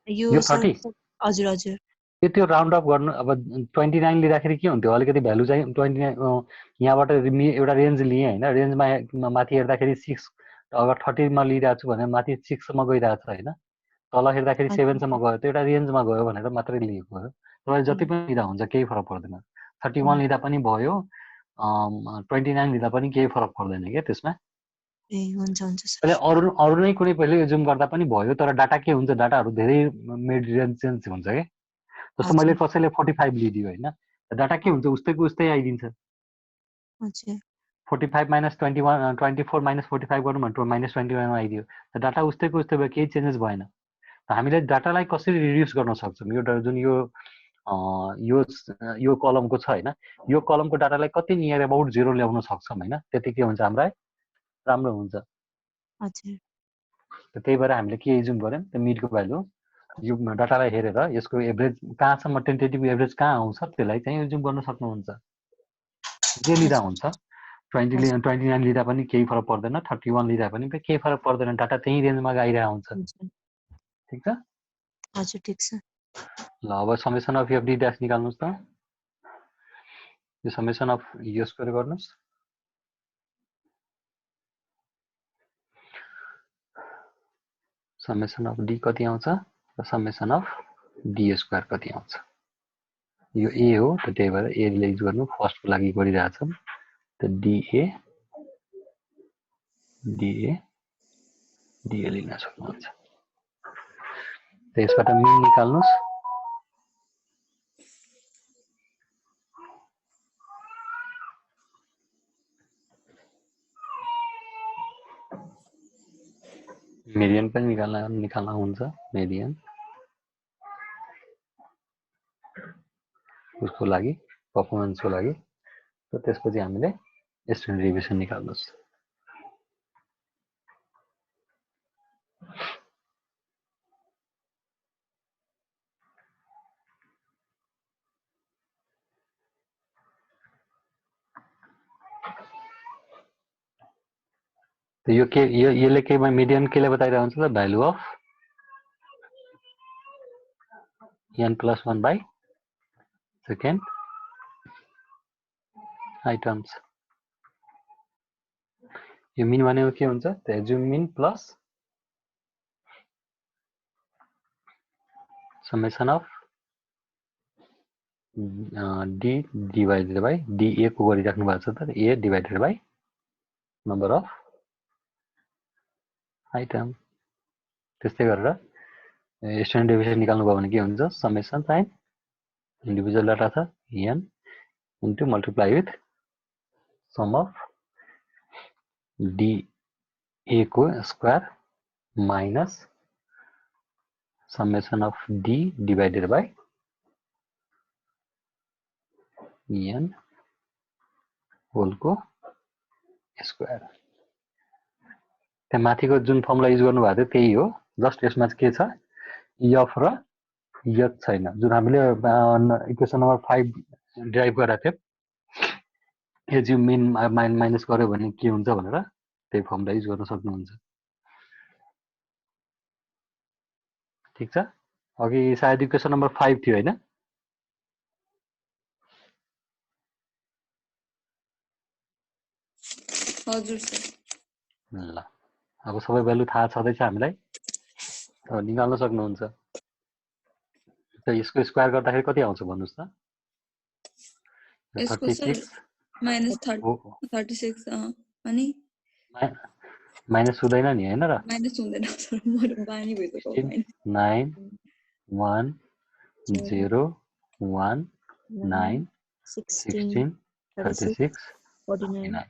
यो 30 हजुर हजुर त्यो राउन्ड अफ गर्नु अब 29 लिँदाखेरि के हुन्थ्यो अलिकति भ्यालु चाहिँ 29 यहाँबाट एउटा रेन्ज लिएँ होइन रेन्जमा माथि हेर्दाखेरि 6 अगर 30 मा लिइरहेको छु भने माथि 6 सम्म गइरहेको छ होइन तल हेर्दाखेरि 7 सम्म गयो त्यो एउटा रेन्जमा गयो भनेर मात्रै लिएको हो तपाईँ जति पनि लिँदा हुन्छ केही फरक पर्दैन 31 लिँदा पनि भयो 29 लिँदा पनि केही फरक पर्दैन क्या त्यसमा ए हुन्छ हुन्छ अहिले अरू नै कुनै पहिले जुम गर्दा पनि भयो तर डाटा के हुन्छ डाटाहरू धेरै मिड रेन्ज चेन्ज हुन्छ क्या जस्तो मैले कसैले 45 लिइदियो होइन डाटा के हुन्छ उस्तैको उस्तै आइदिन्छ 45 माइनस 21 24 माइनस 45 गर्नु भने माइनस 21 आइदियो डाटा उस्तैको उस्तै भयो केही चेन्जेस भएन हामीले डाटालाई कसरी रिड्युस गर्न सक्छौँ यो जुन यो कलमको छ होइन यो कलमको डाटालाई कति नियर अबाउट 0 ल्याउन सक्छौँ होइन त्यति के हुन्छ हामीलाई राम्रो हुन्छ त्यही भएर हामीले के जुम गर्यौँ त्यो मिडको भ्यालु यो डाटालाई हेरेर यसको एभरेज कहाँसम्म टेन्टेटिभ एभरेज कहाँ आउँछ त्यसलाई चाहिँ जुम गर्न सक्नुहुन्छ जे लिँदा हुन्छ 29 लिँदा पनि केही फरक पर्दैन 31 लिँदा पनि केही फरक पर्दैन डाटा त्यही रेन्जमा आइरहेको हुन्छ ठिक छ हजुर ठिक छ ल अब समेसन अफ एफडी ड्यास निकाल्नुस् त यो समेसन अफ यो स्क्वायर गर्नुस् समेसन अफ डी कति आउँछ र समेसन अफ डी स्क्वायर कति आउँछ यो ए हो त त्यही भएर ए ले युज गर्नु फर्स्टको लागि गरिरहेछौँ त डिए लिन सक्नुहुन्छ त्यसबाट मिन निकाल्नुस् मेडियन पनि निकाल्न हुन्छ मेडियन उसको लागि पर्फर्मेन्सको लागि र त्यसपछि हामीले स्ट्यान्डर्ड डेभिएसन निकाल्नुस् तो यसले के मिडियन केले बताइरहेको हुन्छ त value of n + 1 by second items यो मिन भनेको के हुन्छ त assumed mean plus summation of d divided by d a को गरिराख्नु भएको छ त a divided by number of item त्यस्तै गरेर स्ट्यान्डर्ड डेभिएसन निकाल्नु भयो भने के हुन्छ समेसन साइन इन्डिभिजुअल डाटा छ n into multiply with sum of dA को square minus summation of d divided by n होलको square त्यहाँ माथिको जुन फर्मुला युज गर्नु भएको थियो त्यही हो जस्ट यसमा के छ f र h छैन जुन हामीले इक्वेसन नम्बर 5 ड्राइभ गरेका थियौँ एज्युम मिन माइनस गर्यो भने के हुन्छ भनेर त्यही फर्मुला युज गर्न सक्नुहुन्छ ठीक छ अघि सायद इक्वेसन नम्बर 5 थियो हैन हजुर सर ल अब सबै भ्यालु थाहा छँदैछ हामीलाई निकाल्न सक्नुहुन्छ त यसको स्क्वायर गर्दाखेरि कति आउँछ भन्नुस् त यसको सर 36 -36 अनि माइनस हुँदैन नि हैन र माइनस हुँदैन सर मेरो बानी भएको 9 1 0 1 9 16 36 49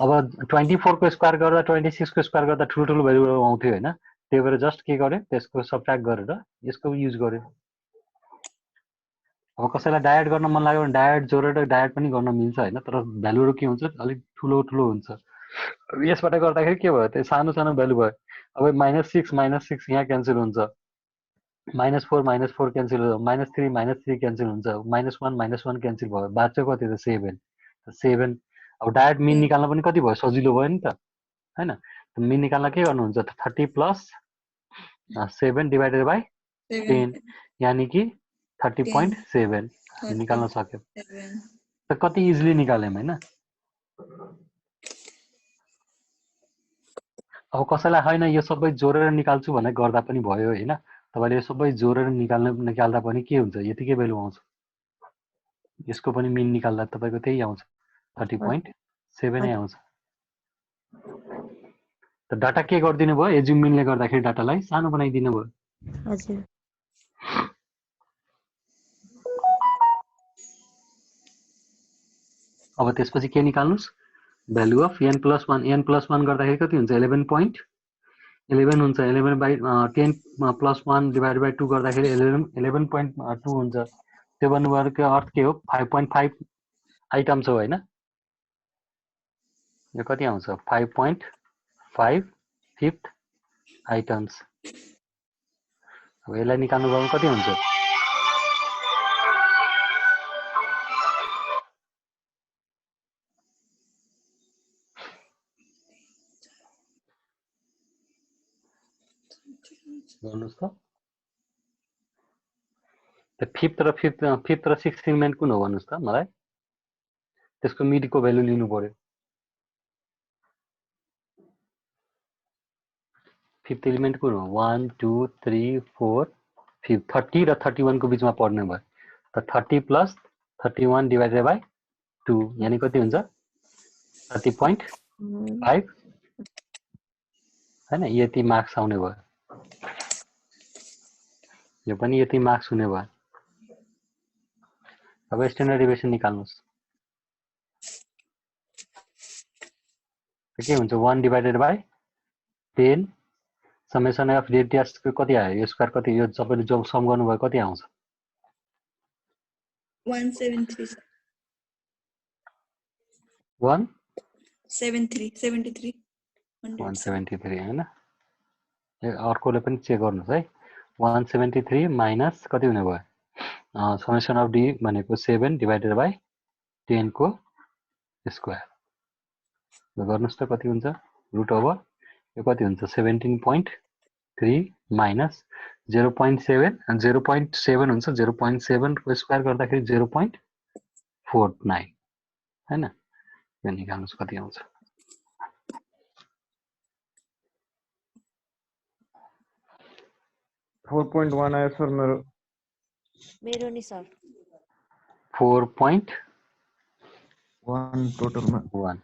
अब 24 को स्क्वायर गर्दा 26 को स्क्वायर गर्दा ठुलो भ्यालु आउँथ्यो हैन त्यही भएर जस्ट के गर्यो त्यसको सबट्र्याक्ट गरेर यसको युज गर्यो अब कसैलाई डायट गर्न मन लाग्यो भने डायट जोडेर डायट पनि गर्न मिल्छ हैन तर भ्यालुहरु के हुन्छ अलि ठुलो हुन्छ यसबाट गर्दाखेरि के भयो त्यो सानो सानो भ्यालु भयो अब -6 यहाँ क्यान्सल हुन्छ -4 क्यान्सल हुन्छ -3 क्यान्सल हुन्छ -1 क्यान्सल भयो बाँच्यो कति त 7 अब डायट मिन निकाल्न पनि कति भयो सजिलो भयो नि त हैन मिन निकाल्न के गर्नुहुन्छ 30 प्लस 7 डिवाइडेड बाइ 10 यानी कि 30.7 निकाल्न सक्यो त कति इजिली निकाल्यौं हैन अब कसैलाई हैन यो सबै जोडेर निकाल्छु भने गर्दा पनि भयो हैन तपाईले यो सबै जोडेर निकाल्दा पनि के हुन्छ यतिकै भ्यालु आउँछ यसको पनि मिन निकाल्दा तपाईको त्यही आउँछ 30.7 नै आउँछ त डाटा के गर्दिनु भयो एज्युम मिनले गर्दाखेरि डाटालाई सानो बनाइदिनु भयो हजुर अब त्यसपछि के निकाल्नुस् भ्यालु अफ n + 1 गर्दाखेरि कति हुन्छ 11.11 हुन्छ 11 बाइ 10 + 1 डिवाइडेड बाइ 2 गर्दाखेरि 11.2 हुन्छ त्यो भन्नुको अर्थ के हो 5.5 आइटम्स हो हैन यो कति आउँछ 5.5 फिफ्थ आइटम्स अब यसलाई निकाल्नु भयो कति हुन्छ गर्नुस् त फिफ्थ र 6th इलिमेन्ट कुन हो भन्नुस् त मलाई त्यसको मिडको भ्यालु लिनु पर्यो फिफ्थ इलिमेन्ट कुन हो 1 2 3 4 5 30 र 31 को बीचमा पर्ने भयो त 30 + 31 डिवाइडेड बाइ 2 यानी कति हुन्छ 30.5 हैन यति मार्क्स आउने भयो यो पनि यति मार्क्स हुने भयो अब स्ट्यान्डर्ड डेभिएसन निकाल्नुस् के हुन्छ 1 divided by 10 summation of radius कति आयो यो स्क्वायर कति यो सबैले जो सम गर्नुभयो कति आउँछ 173 173 हैन अर्कोले पनि चेक गर्नुस् है 173 माइनस कति हुने भयो समेसन अफ डी भनेको 7 डिवाइडेड बाइ 10 को स्क्वायर गर्नुस् त कति हुन्छ रुट ओभर यो कति हुन्छ 17.3 माइनस 0.7 हुन्छ 0.7 को स्क्वायर गर्दाखेरि 0.49 हैन यो निकाल्नुस् कति आउँछ 4.1 आयो सर मेरो नि सर 4.1 टोटलमा 1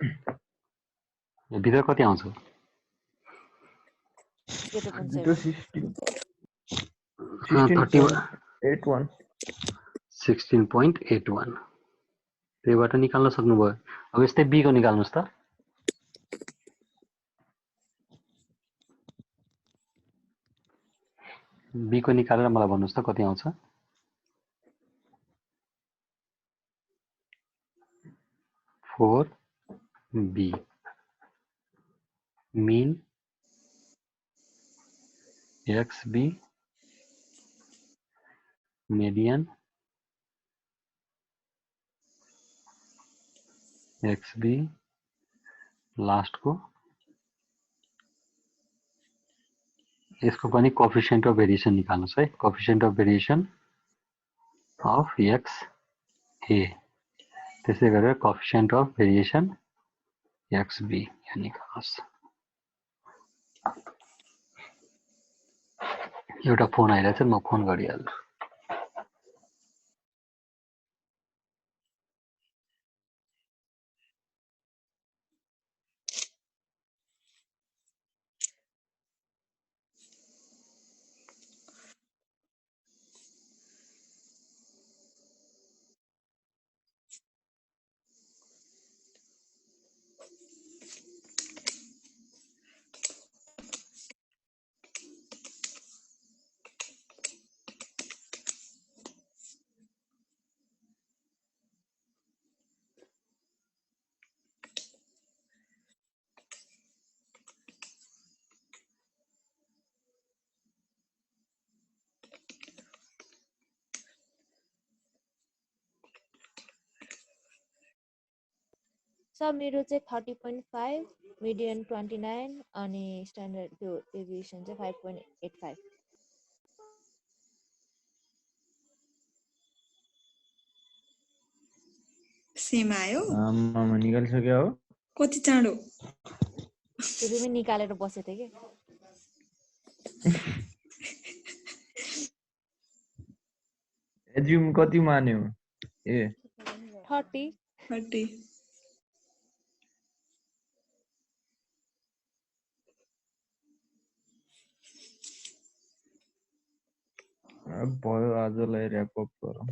यो भित्र कति आउँछ त्यो 16.81 16.81 त्यहीबाट निकाल्न सक्नुभयो। अब यस्तै बी को निकाल्नुस् त। बी को निकालेर मलाई भन्नुस् त कति आउँछ। Four B mean X B median XB last को यसको पनि कोएफिसिएन्ट अफ भेरिएसन निकाल्नुस् है। Coefficient of variation of X A त्यसै गरेर coefficient of variation X B यो निकाल्नुस्। एउटा फोन आइरहेछ म फोन गरिहाल्छु। सर मेरो चाहिँ 30.5 मिडियन 29 अनि स्ट्यान्डर्ड त्यो डेभिएसन चाहिँ 5.85 सेम आयो। आमामा निकालिसक्यो हो। कति चाँडो। सुरुमै निकालेर बसेको थिएँ कि एज्युम कति मान्यो ए 30 भयो आजलाई ऱ्याप अप गरौँ।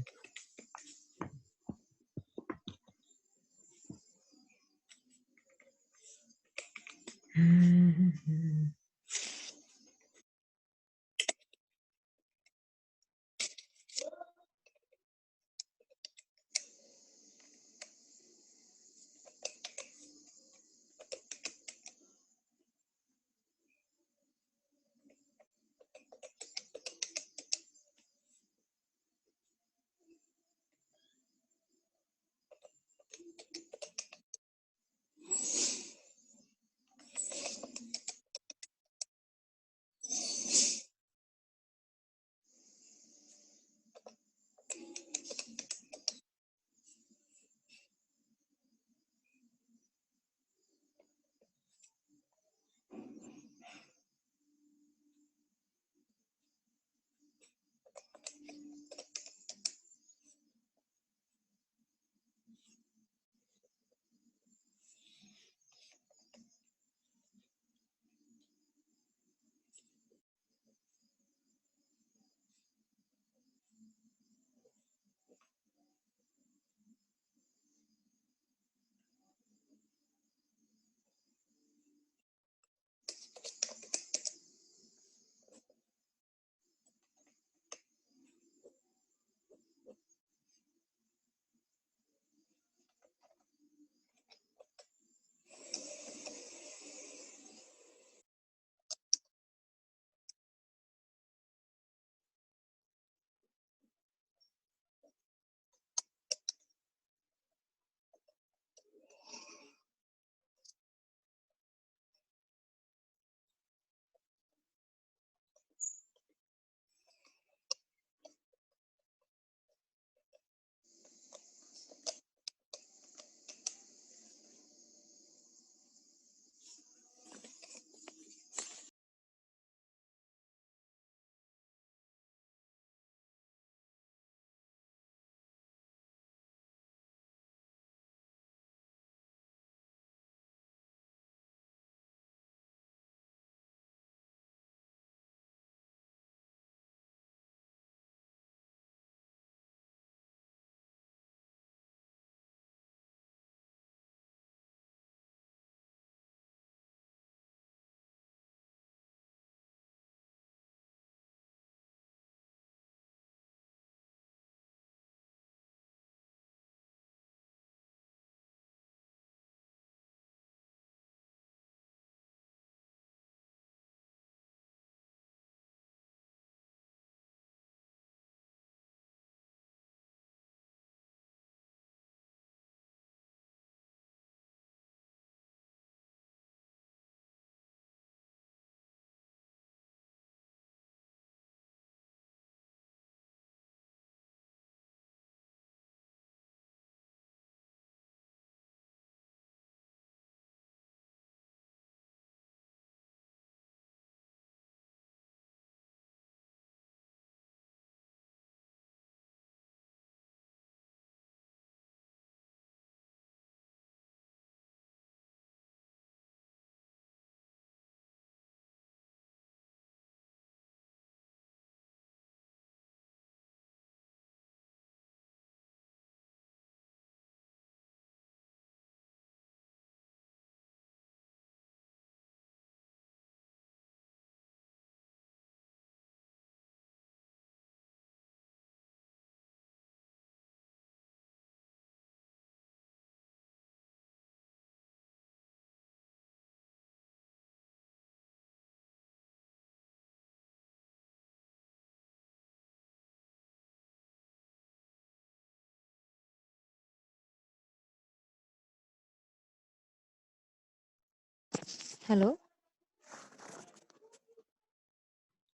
हेलो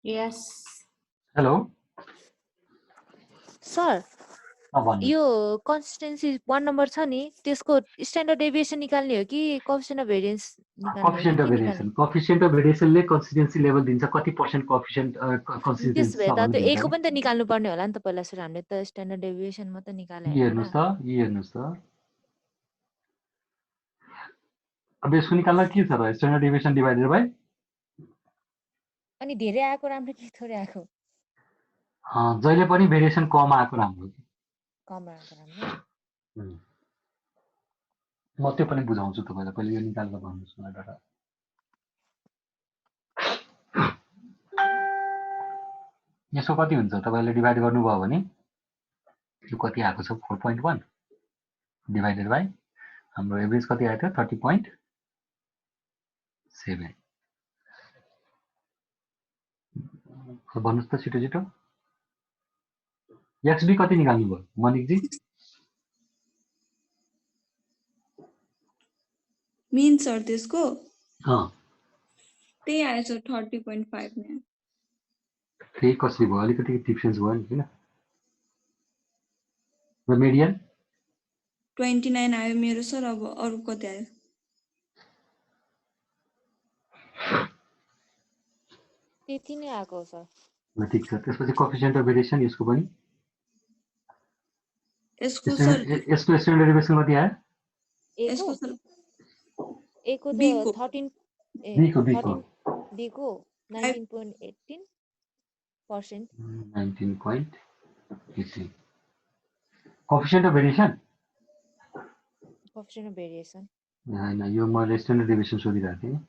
यस हेलो सर भन्नु यो कन्सिस्टेन्सी 1 नम्बर छ नि त्यसको स्ट्यान्डर्ड डेभिएसन निकाल्ने हो कि कोएफिसिएन्ट अफ भेरिएन्स निकाल्ने हो कि कोएफिसिएन्ट अफ के निकाल्ने भेरिएसन कोएफिसिएन्ट अफ भेरिएसनले कन्सिस्टेन्सी लेभल दिन्छ कति पर्सेन्ट कोएफिसिएन्ट त्यसो कन्सिस्टेन्सी भए छ त भन्ने त्यो दिन्छ एको क्या पनि त निकाल्नु पर्ने होला नि त पहिला सुरु हामीले त स्ट्यान्डर्ड डेभिएसन मात्र निकाले यी होइन हेर्नुहोस् त यी हेर्नुहोस् त अब यसको निकाल्न के छ र स्ट्यान्डर्ड डेभिएसन डिभाइडेड बाइ अनि धेरै आएको राम्रो कि थोरै आएको जहिले पनि भेरिएसन कम आएको राम्रो हो कि। कम आएको राम्रो म त्यो पनि बुझाउँछु तपाईँलाई पहिले यो निकाल्न भन्नुहोस् मलाई डाटा यसको कति हुन्छ तपाईँले डिभाइड गर्नुभयो भने यो कति आएको छ 4.1 डिभाइडेड बाइ हाम्रो एभरेज कति आएको थियो 30.7 भन्नुहोस् त छिटो छिटो एक्सबी कति निकाल्नु भयो मनिकजी मिन सर त्यसको अँ त्यही आएछ 30.5 ने त्यही कसरी भयो अलिकति डिफ्रेन्स भयो नि किन र मिडियन 29 आयो मेरो सर अब अरु कति आयो त्यति नै आएको हो सर ल ठिक छ त्यसपछि कोएफिसिएन्ट अफ भेरिएसन यसको पनि यसको सर यसको स्ट्यान्डर्ड डेभिएसन कति आयो यसको सर एको त बीको 13 ए बीको 13 बीको 19.18% 19.18 coefficient of variation coefficient of variation हैन यो मैले स्ट्यान्डर्ड डेभिएसन सोधिरहेको थिएँ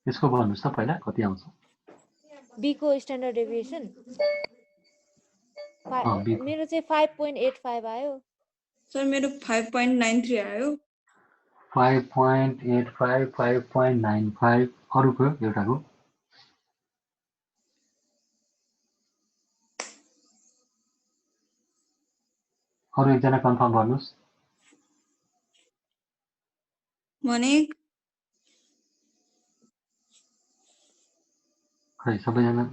यसको भन्नुहोस् त पहिला कति आउँछ बीको स्ट्यान्डर्ड डेभिएसन B को। मेरो चाहिँ 5.85 आयो सर मेरो 5.93 आयो 5.85 5.95 अरुको एउटाको अरु एकजना कन्फर्म गर्नुहोस् भने खै सबैजना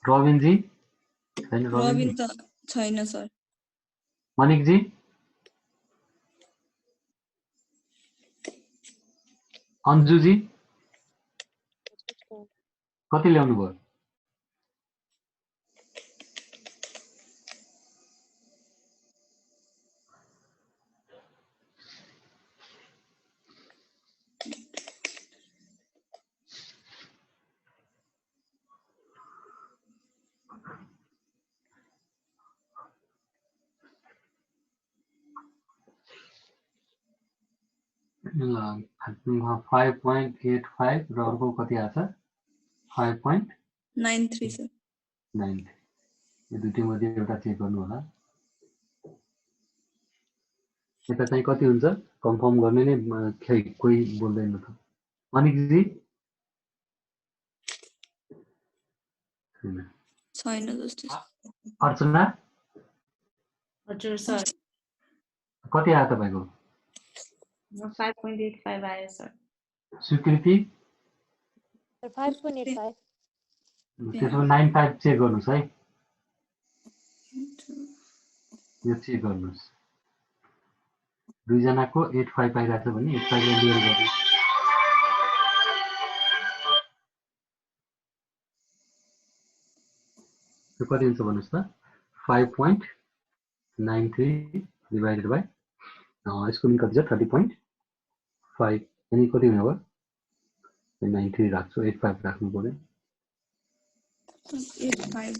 रबिनजी छैन रबिन रबिनजी त छैन सर मनिकजी अन्जुजी कति ल्याउनु भयो ल 5.85 र अर्को कति आछ 5.93 सर यो दुईटै मध्ये एउटा चेक गर्नु होला यता चाहिँ कति हुन्छ कन्फर्म गर्ने नै खै कोही बोल्दैन त मनिकजी छैन जस्तो छ अर्चना हजुर सर कति आयो तपाईको 5.85 आयो सर स्वीकृति 5.85 त्यसो 95 चेक गर्नुस् है यो चेक गर्नुस् दुईजनाको 85 पाइरहेछ भने 85 ले लिएर गर्नु यो कति हुन्छ भन्नुस् त 5.93 डिवाइडेड बाइ यसको पनि कति छ 30.5 अनि कति हुने भयो 93 राख्छु 85 राख्नु पर्यो 85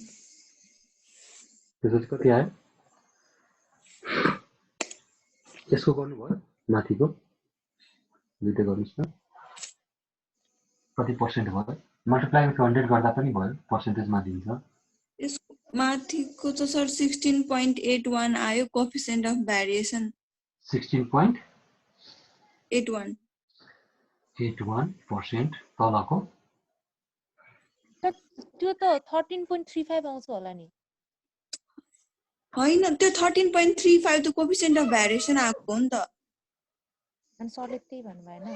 त्यसपछि कति आयो यसको गर्नुभयो माथिको दुईटै गर्नुस् न कति पर्सेन्ट भयो मल्टिप्लाई विथ 100 गर्दा पनि भयो पर्सेन्टेजमा दिन्छ यसको माथिको त सर 16.81 आयो कोएफिसिएन्ट अफ भेरिएसन 16.81% 81 तलको त्यो त 13.35 आउँछ होला नि होइन त्यो 13.35 त कोफिसिएन्ट अफ भ्यारिएसन आएको हो नि त। अनि सरले त्यही भन्नु भएन?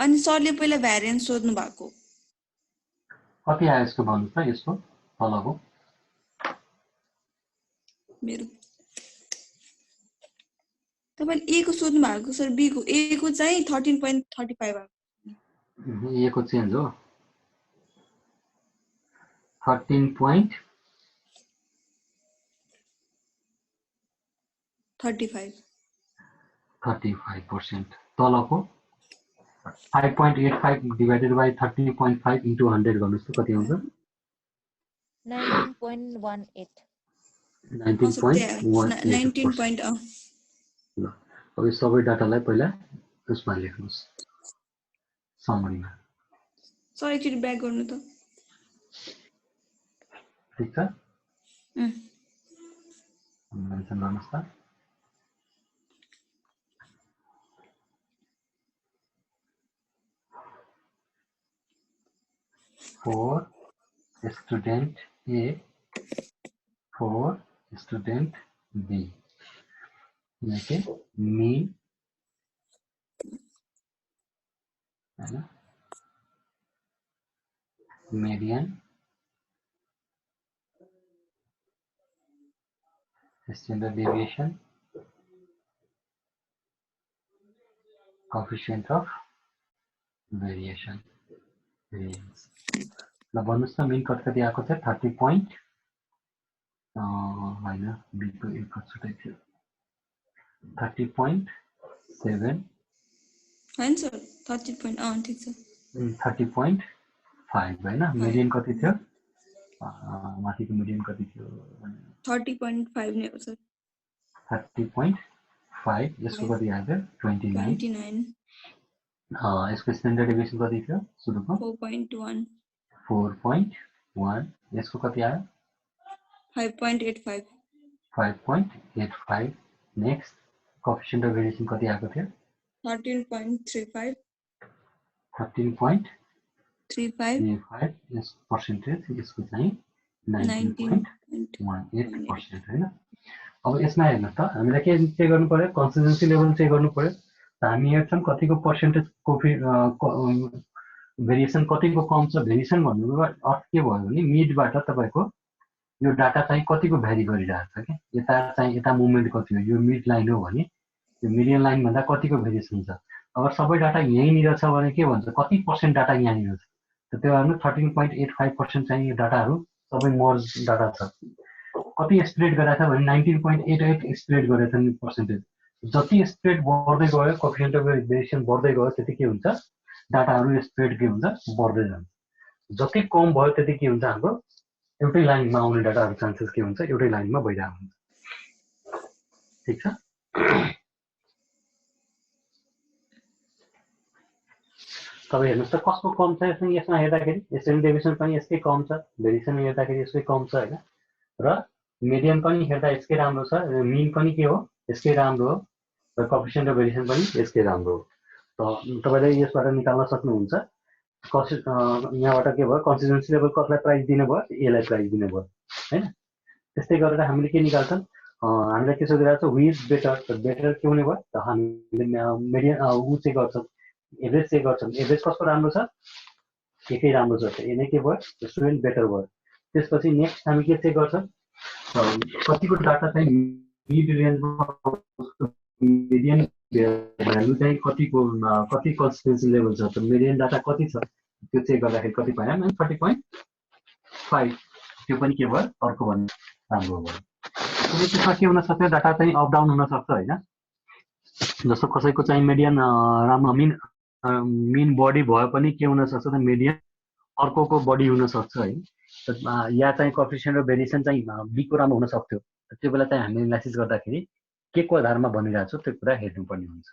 अनि सरले पहिला भ्यारिएन्स सोध्नु भएको। कति आयो यसको भन्नुहोस् त, यसको तलको मेरो तपाईँले ए को सोध्नु भएको सर, बी को ए को चाहिँ 13.35 आएको। ए को चेन्ज हो 13.35 35%। तलको 5.85 डिवाइडेड बाई 30.5 इन्टु 100 गर्नुहोस् त कति आउँछ? 19.18। 19.18%। ल अब यो सबै डाटालाई पहिला उसमा लेख्नुहोस्, समरीमा। सर एकचोटि ब्याक गर्नु त। ठिक छ, मेन्सन गर्नुहोस् त। For student A, for student B, okay, mean median, standard deviation, coefficient of variation, variance। ल भन्नुहोस् त मेन कति कति आएको थियो? 30 point होइन, बीको एक छुट्टै थियो, 30.7 होइन सर 30. ठिक छ, 30.5 होइन। मिडियन कति थियो? माथिको मिडियन कति थियो? 30.5 नै हो सर। 30.5। यसको कति आयो? 29। यसको स्ट्यान्डर्ड डेभिएसन कति थियो सुरुको? 4.1। 4.1। यसको कति आयो? 5.85। 5.85। नेक्स्ट कोएफिसिएन्ट अफ भेरिएसन कति आएको थियो? 13.35। 13.35। यस पर्सेन्टेज यसको चाहिँ 19.18% हैन। अब यसमा हेर्नुस् त, हामीलाई के चेक गर्नु पर्यो? कन्सिस्टेन्सी लेभल चेक गर्नु पर्यो। हामी हेर्छौं कतिको पर्सेन्टेज भेरिएसन कतिको कम छ। भेरिएसन भन्नुको अर्थ के भयो भने मिडबाट तपाईको यो डाटा चाहिँ कतिको भ्यारी गरिरहेछ के, यता चाहिँ यता मुभमेन्ट कति हो, यो मिड लाइन हो भने यो मिडियन लाइन भन्दा कतिको भेरिएसन छ। अगर सबै डाटा यहीँनिर छ भने के भन्छ, कति पर्सेन्ट डाटा यहाँनिर छ, त्यो हेर्नु 13.85% चाहिँ यो डाटाहरू सबै मर्ज डाटा छ। कति स्प्रेड गरेछ भने 19.88 स्प्रेड गरेछ नि पर्सेन्टेज। जति स्प्रेड बढ्दै गयो, कोएफिसिएन्ट अफ भेरिएसन बढ्दै गयो, त्यति के हुन्छ, डाटाहरू स्प्रेड के हुन्छ, बढ्दै जान्छ। जति कम भयो त्यति के हुन्छ, हाम्रो एउटै लाइनमा आउने डाटाहरू चान्सेस के हुन्छ, एउटै लाइनमा भइरहेको हुन्छ। ठीक छ। तपाईँ हेर्नुहोस् त कसको कम छ यसमा। यसमा हेर्दाखेरि स्ट्यान्डर्ड डेभिएसन पनि यसकै कम छ, भेरिएसन हेर्दाखेरि यसकै कम छ हैन, र मिडियन पनि हेर्दा यसकै राम्रो छ, मिन पनि के हो, यसकै राम्रो हो, र कोएफिसिएन्ट अफ भेरिएसन पनि यसकै राम्रो हो। त तपाईले यसबाट निकाल्न सक्नुहुन्छ। यहाँबाट के भयो, कन्सिस्टेन्सी लेभल कसलाई प्राइस दिने भयो, एलाई प्राइस दिने भयो हैन। त्यस्तै गरेर हामीले के निकाल्छौं, हामीलाई के सोधिरहेको छ, हु इज बेटर। बेटर के हुने भयो त, हामीले मिडियन उ चेक गर्छौं, एभरेज चेक गर्छौं। एभरेज कसको राम्रो छ, एकै राम्रो छ, ए नै के भयो, स्टुडेन्ट बेटर भयो। त्यसपछि नेक्स्ट हामी के चेक गर्छौं, कतिको डाटा चाहिँ मिड रेन्जमा, मिडियन भ्यालु चाहिँ कतिको, कति कन्सिस्टेन्सी लेभल छ, त मिडियन डाटा कति छ त्यो चेक गर्दाखेरि कति पायौँ, 30.5। त्यो पनि के भयो, अर्को भन्दा राम्रो भयो। त्यसमा के हुन सक्छ, डाटा चाहिँ अप डाउन हुन सक्छ हैन। जस्तो कसैको चाहिँ मिडियन राम्रो, मिन बडी भए पनि के हुन सक्छ त, मिडियन अर्कोको बडी हुन सक्छ है। या चाहिँ कोएफिसिएन्ट अफ भेरिएसन चाहिँ बीको राम्रो हुन सक्थ्यो। त्यो बेला चाहिँ हामीले एनालाइसिस गर्दाखेरि के को आधारमा भनिरहेको छ त्यो कुरा हेर्नुपर्ने हुन्छ।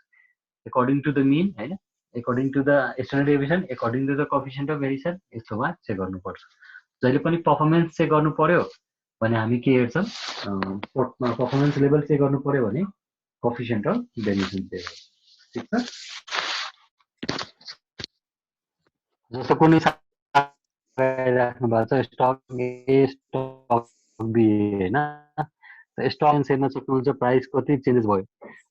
अकर्डिङ टु द मिन हैन, according to the standard deviation, according to the coefficient of variation, यस्तोमा चेक गर्नुपर्छ। जहिले पनि पर्फर्मेन्स चेक गर्नु पर्यो भने हामी के हेर्छौं, पर्फर्मेन्स लेभल चेक गर्नु पर्यो भने कोएफिसिएन्ट अफ भेरिएसन चेक गर्छ। ठीक छ। जस्तो कुनै राख्नु भएको छ स्टक ए, स्टक बी हैन, स्टक हेर्न सक्नुहुन्छ प्राइस कति चेन्जेस भयो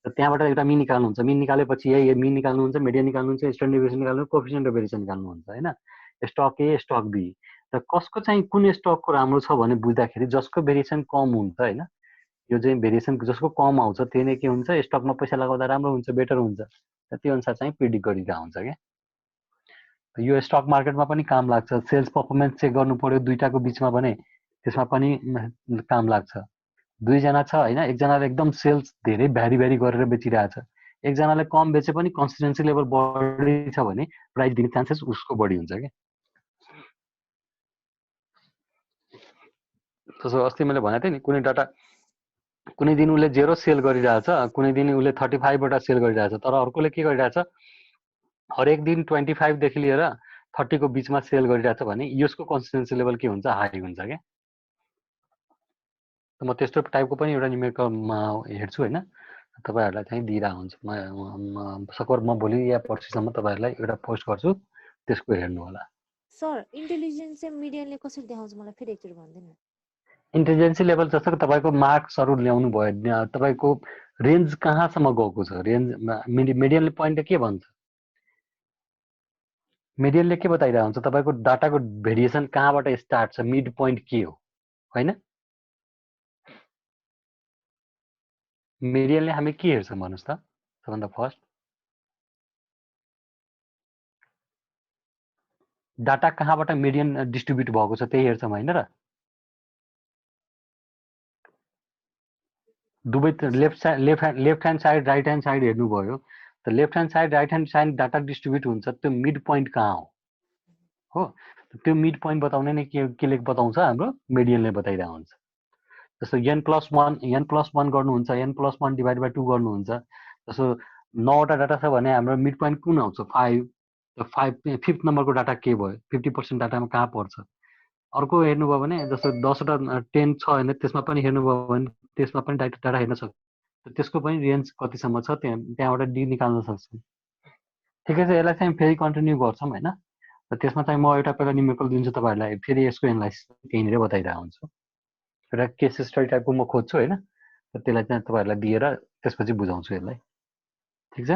र त्यहाँबाट एउटा मिन निकाल्नुहुन्छ मिन निकालेपछि यही मिन निकाल्नुहुन्छ मिडियन निकाल्नुहुन्छ स्ट्यान्डर्ड डेभिएसन निकाल्नुहुन्छ कोएफिसिएन्ट अफ भेरिएसन निकाल्नुहुन्छ हैन स्टक ए स्टक बी र कसको चाहिँ कुन स्टकको राम्रो छ भने बुझ्दाखेरि जसको भेरिएसन कम हुन्छ हैन यो चाहिँ भेरिएसन जसको कम आउँछ त्यही नै के हुन्छ स्टकमा पैसा लगाउँदा राम्रो हुन्छ बेटर हुन्छ र त्यो अनुसार चाहिँ प्रिडिक्ट गरिरहेको हुन्छ के यो स्टक मार्केटमा पनि काम लाग्छ सेल्स पर्फर्मेन्स चेक गर्नु पर्यो दुईटाको बिचमा भने त्यसमा पनि काम लाग्छ दुईजना छ हैन एकजनाले एकदम सेल्स धेरै भ्यारी गरेर बेचिरहेछ एकजनाले कम बेचे पनि कन्सिस्टेन्सी लेभल बढी छ भने प्राइस दिने चान्सेस उसको बढी हुन्छ के त्यसो अस्ति मैले भनेको थिएँ नि कुनै डाटा कुनै दिन उसले 0 सेल गरिरहेछ कुनै दिन उसले 35 बाट सेल गरिरहेछ तर अर्कोले के गरिरहेछ हरेक दिन 25 देखि लिएर 30 को बीचमा सेल गरिरहेछ भने यसको कन्सिस्टेन्सी लेभल के हुन्छ हाई हुन्छ के म त्यस्तो टाइपको पनि एउटा न्युमेरिकलमा हेर्छु हैन तपाईहरुलाई चाहिँ दिइरा हुन्छ म सकभर म भोलि या पर्सिसम्म तपाईहरुलाई एउटा पोस्ट गर्छु त्यसको हेर्नु होला सर इन्टेलिजेन्स चाहिँ मिडियनले कसरी देखाउँछ मलाई फेरि एकचोटि भन्दिनु इन्टेलिजेन्सी लेभल जस्तो तपाईको मार्क्सहरु ल्याउनु भयो तपाईको रेन्ज कहाँसम्म गएको छ रेन्ज मिडियनले पोइन्ट के भन्छ मिडियनले के बताइरहेको हुन्छ तपाईको डाटाको भेरिएसन कहाँबाट स्टार्ट छ मिड पोइन्ट के हो हैन मिडियनले हामी के हेर्छौं भन्नुस् त सबभन्दा फर्स्ट डाटा कहाँबाट मिडियन डिस्ट्रिब्युट भएको छ त्यही हेर्छौं हैन र दुवै left hand side right hand side हेर्नु भयो त left hand side right hand side data distribute हुन्छ त्यो मिड पोइन्ट कहाँ हो त्यो मिड पोइन्ट बताउने नै केले बताउँछ हाम्रो मिडियनले बताइरहेको हुन्छ जस्तो n+1 गर्नुहुन्छ n+1 डिभाइड बाइ 2 गर्नुहुन्छ जस्तो 9 वटा डाटा छ भने हाम्रो मिड पोइन्ट कुन आउँछ 5 फिफ्थ नम्बरको डाटा के भयो 50% डाटामा कहाँ पर्छ अर्को हेर्नुभयो भने जस्तो 10 वटा 10 छ भने त्यसमा पनि हेर्नुभयो भने त्यसमा पनि डाटा हेर्न सक्छ त्यसको पनि रेन्ज कतिसम्म छ त्यहाँबाट डी निकाल्न सक्छौं ठिकै छ यसलाई चाहिँ फेरि कन्टिन्यू गर्छौं हैन र त्यसमा चाहिँ म एउटा पहिला न्युमेरिकल दिन्छु तपाईहरुलाई फेरि यसको एनालाइसिस त्यहीँनिर बताइरहेको हुन्छु एउटा केस स्टडी टाइपको म खोज्छु हैन र त्यसलाई चाहिँ तपाईहरुलाई दिएर त्यसपछि बुझाउँछु यसलाई ठीक छ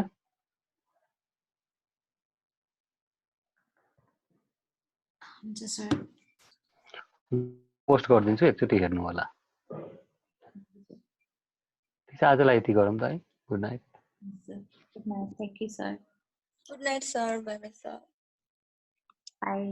हुन्छ सर पोस्ट गरिदिन्छु एकचोटि हेर्नु होला ठीक छ आजलाई यति गरौँ त है good night good night thank you sir Good night, sir. Bye bye, sir. By